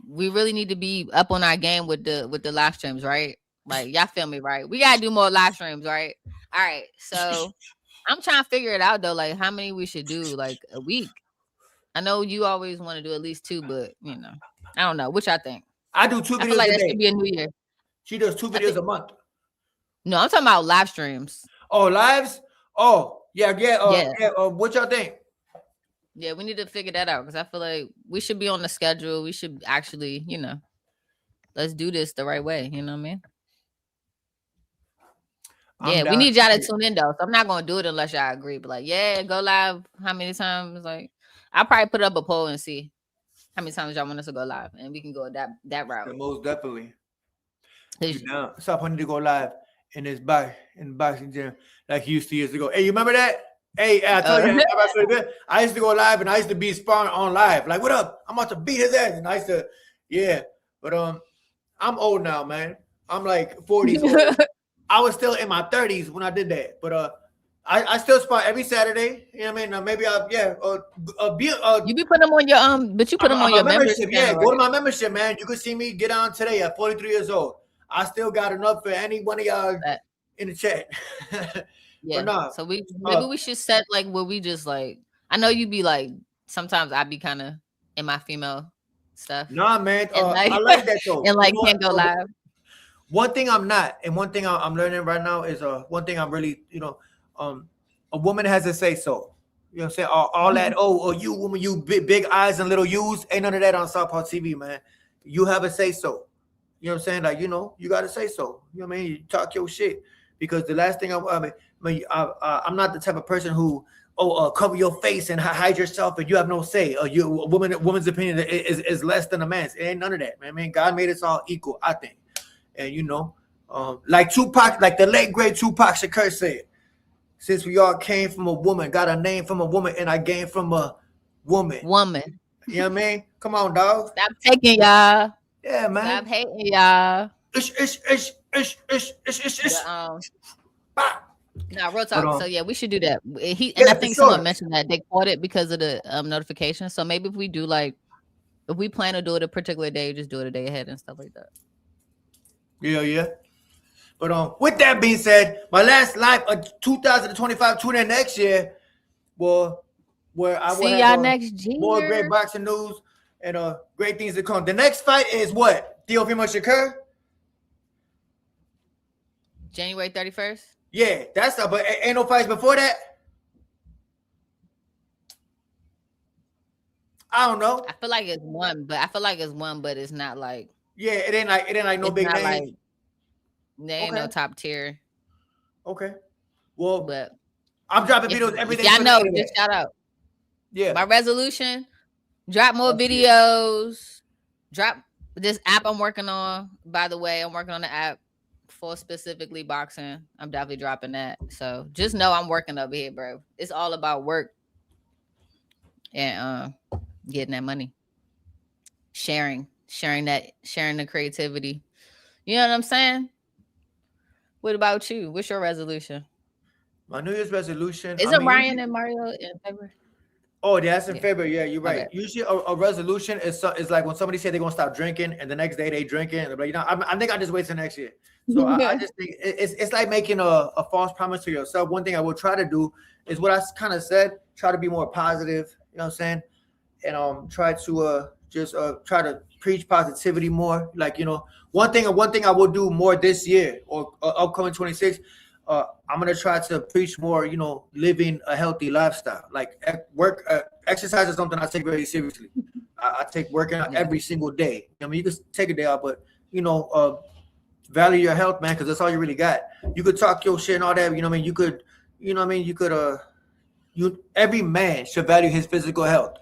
we really need to be up on our game with the live streams, right? Like, y'all feel me, right? We gotta do more live streams, right? All right. So I'm trying to figure it out though, like how many we should do like a week. I know you always want to do at least 2, but I don't know. Which I think. I do 2 videos. I feel like a that day. Should be a new year. She does 2 videos a month. No, I'm talking about live streams. Oh, lives? Oh, yeah. What y'all think? Yeah, we need to figure that out because I feel like we should be on the schedule. We should actually, let's do this the right way. You know what I mean? We need y'all to tune in though. So I'm not gonna do it unless y'all agree. But go live. How many times? Like, I'll probably put up a poll and see how many times y'all want us to go live, and we can go that route. Most definitely. Stop wanting to go live in the boxing gym like he used to years ago. Hey, you remember that? Hey, I told you I used to go live and I used to be sparring on live. Like, what up? I'm about to beat his ass. And I used to, But I'm old now, man. I'm like 40s. I was still in my 30s when I did that. But I still spar every Saturday. You know what I mean? Maybe you be putting them on your but you put them on your membership. Yeah, go to my membership, man. You can see me get on today at 43 years old. I still got enough for any one of y'all in the chat. Yeah. So maybe we should set like where we just like. I know you be like sometimes I be kind of in my female stuff. Nah, man. I like that though. And like can't go live. One thing I'm not, and one thing I'm learning right now is one thing I'm really, a woman has to say so. You know what I'm saying? All that, you woman, you big eyes and little U's, ain't none of that on Southpaw TV, man. You have a say so. You know what I'm saying? Like, you got to say so. You know what I mean? You talk your shit. Because the last thing I'm not the type of person who, cover your face and hide yourself and you have no say. A woman's opinion is less than a man's. It ain't none of that, man. I mean, God made us all equal, I think. And, like Tupac, like the late great Tupac Shakur said, since we all came from a woman, got a name from a woman, and I came from a woman. You know what I mean? Come on, dog. Stop taking y'all. Yeah, man. Stop hating y'all. No, real talk. So we should do that. I think someone mentioned that they caught it because of the notification. So maybe if we do if we plan to do it a particular day, just do it a day ahead and stuff like that. Yeah. But with that being said, my last live of 2025, tune in next year. Well, where I will see y'all next year. More great boxing news and great things to come. The next fight is what? Teofimo Shakur? January 31st. Yeah, that's but ain't no fights before that. I don't know. I feel like it's one, but it's not like. Yeah, it ain't like no big names. Like, there ain't no top tier. Okay. Well, but I'm dropping videos everything. Y'all know, just shout out. Yeah. My resolution: drop more videos. Drop this app I'm working on. By the way, I'm working on the app for specifically boxing. I'm definitely dropping that. So just know I'm working over here, bro. It's all about work and getting that money. Sharing the creativity. You know what I'm saying? What about you? What's your resolution? My New Year's resolution. Is it Ryan and Mario in February? Oh, that's in February. Yeah, you're right. Usually a resolution is like when somebody say they're going to stop drinking and the next day they drinking. They're like, I think I just wait till next year. So I just think it's like making a false promise to yourself. One thing I will try to do is what I kind of said, try to be more positive, you know what I'm saying? And try to just try to preach positivity more. Like, one thing I will do more this year or upcoming 26, I'm gonna try to preach more, living a healthy lifestyle. Like exercise is something I take very seriously. I take working out every single day. I mean, you can take a day out, but value your health, man, because that's all you really got. You could talk your shit and all that. Every man should value his physical health.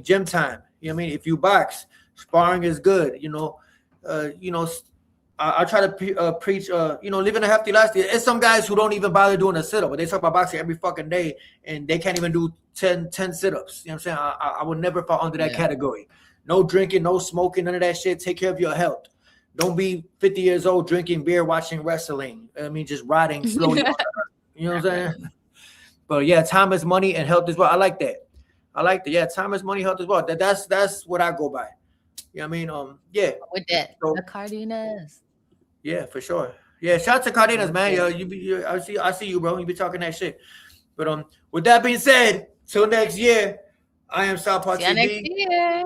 Gym time. If you box, sparring is good. I try to preach, living a healthy lifestyle. It's some guys who don't even bother doing a sit-up, but they talk about boxing every fucking day, and they can't even do 10 sit-ups. You know what I'm saying? I would never fall under that category. No drinking, no smoking, none of that shit. Take care of your health. Don't be 50 years old drinking beer, watching wrestling. Just riding slowly. You know what I'm saying? But yeah, time is money and health is well. I like that. Yeah, time is money, health is well. That's what I go by. You know what I mean? Yeah. With that, so, the Cardenas. Yeah, for sure. Yeah, shout out to Cardenas, man. Yo, I see you, bro. You be talking that shit. But with that being said, till next year, I am Southpaw TV. Next year.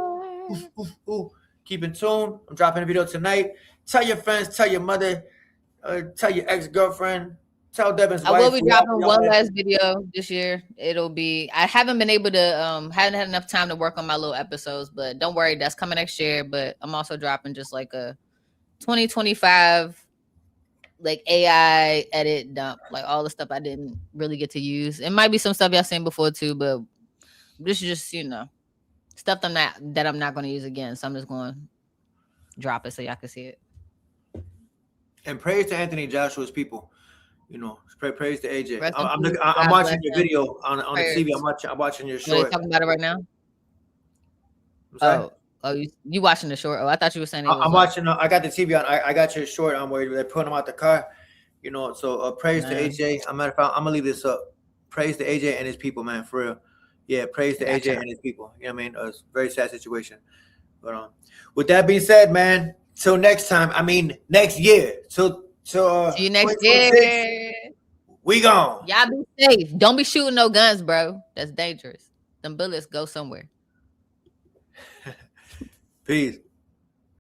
Keep in tune. I'm dropping a video tonight. Tell your friends, tell your mother, tell your ex-girlfriend, tell Devin's wife. I will be dropping one last video this year. It'll be, I haven't been able to, haven't had enough time to work on my little episodes, but don't worry, that's coming next year. But I'm also dropping just like a 2025 like AI edit dump, like all the stuff I didn't really get to use. It might be some stuff y'all seen before too, but this is just, stuff that I'm not going to use again. So I'm just going to drop it so y'all can see it. And praise to Anthony Joshua's people. Praise to AJ. I'm watching your video on the TV. I'm watching your short. Are you talking about it right now? Oh, you watching the short? Oh, I thought you were saying. I'm watching. I got the TV on. I got your short on where they're putting him out the car. So praise to AJ. I'm gonna leave this up. Praise to AJ and his people, man, for real. Yeah, praise to AJ and his people. You know what I mean? It's a very sad situation. But with that being said, man, till next time. Next year. See you next year. We gone. Y'all be safe. Don't be shooting no guns, bro. That's dangerous. Them bullets go somewhere. Peace.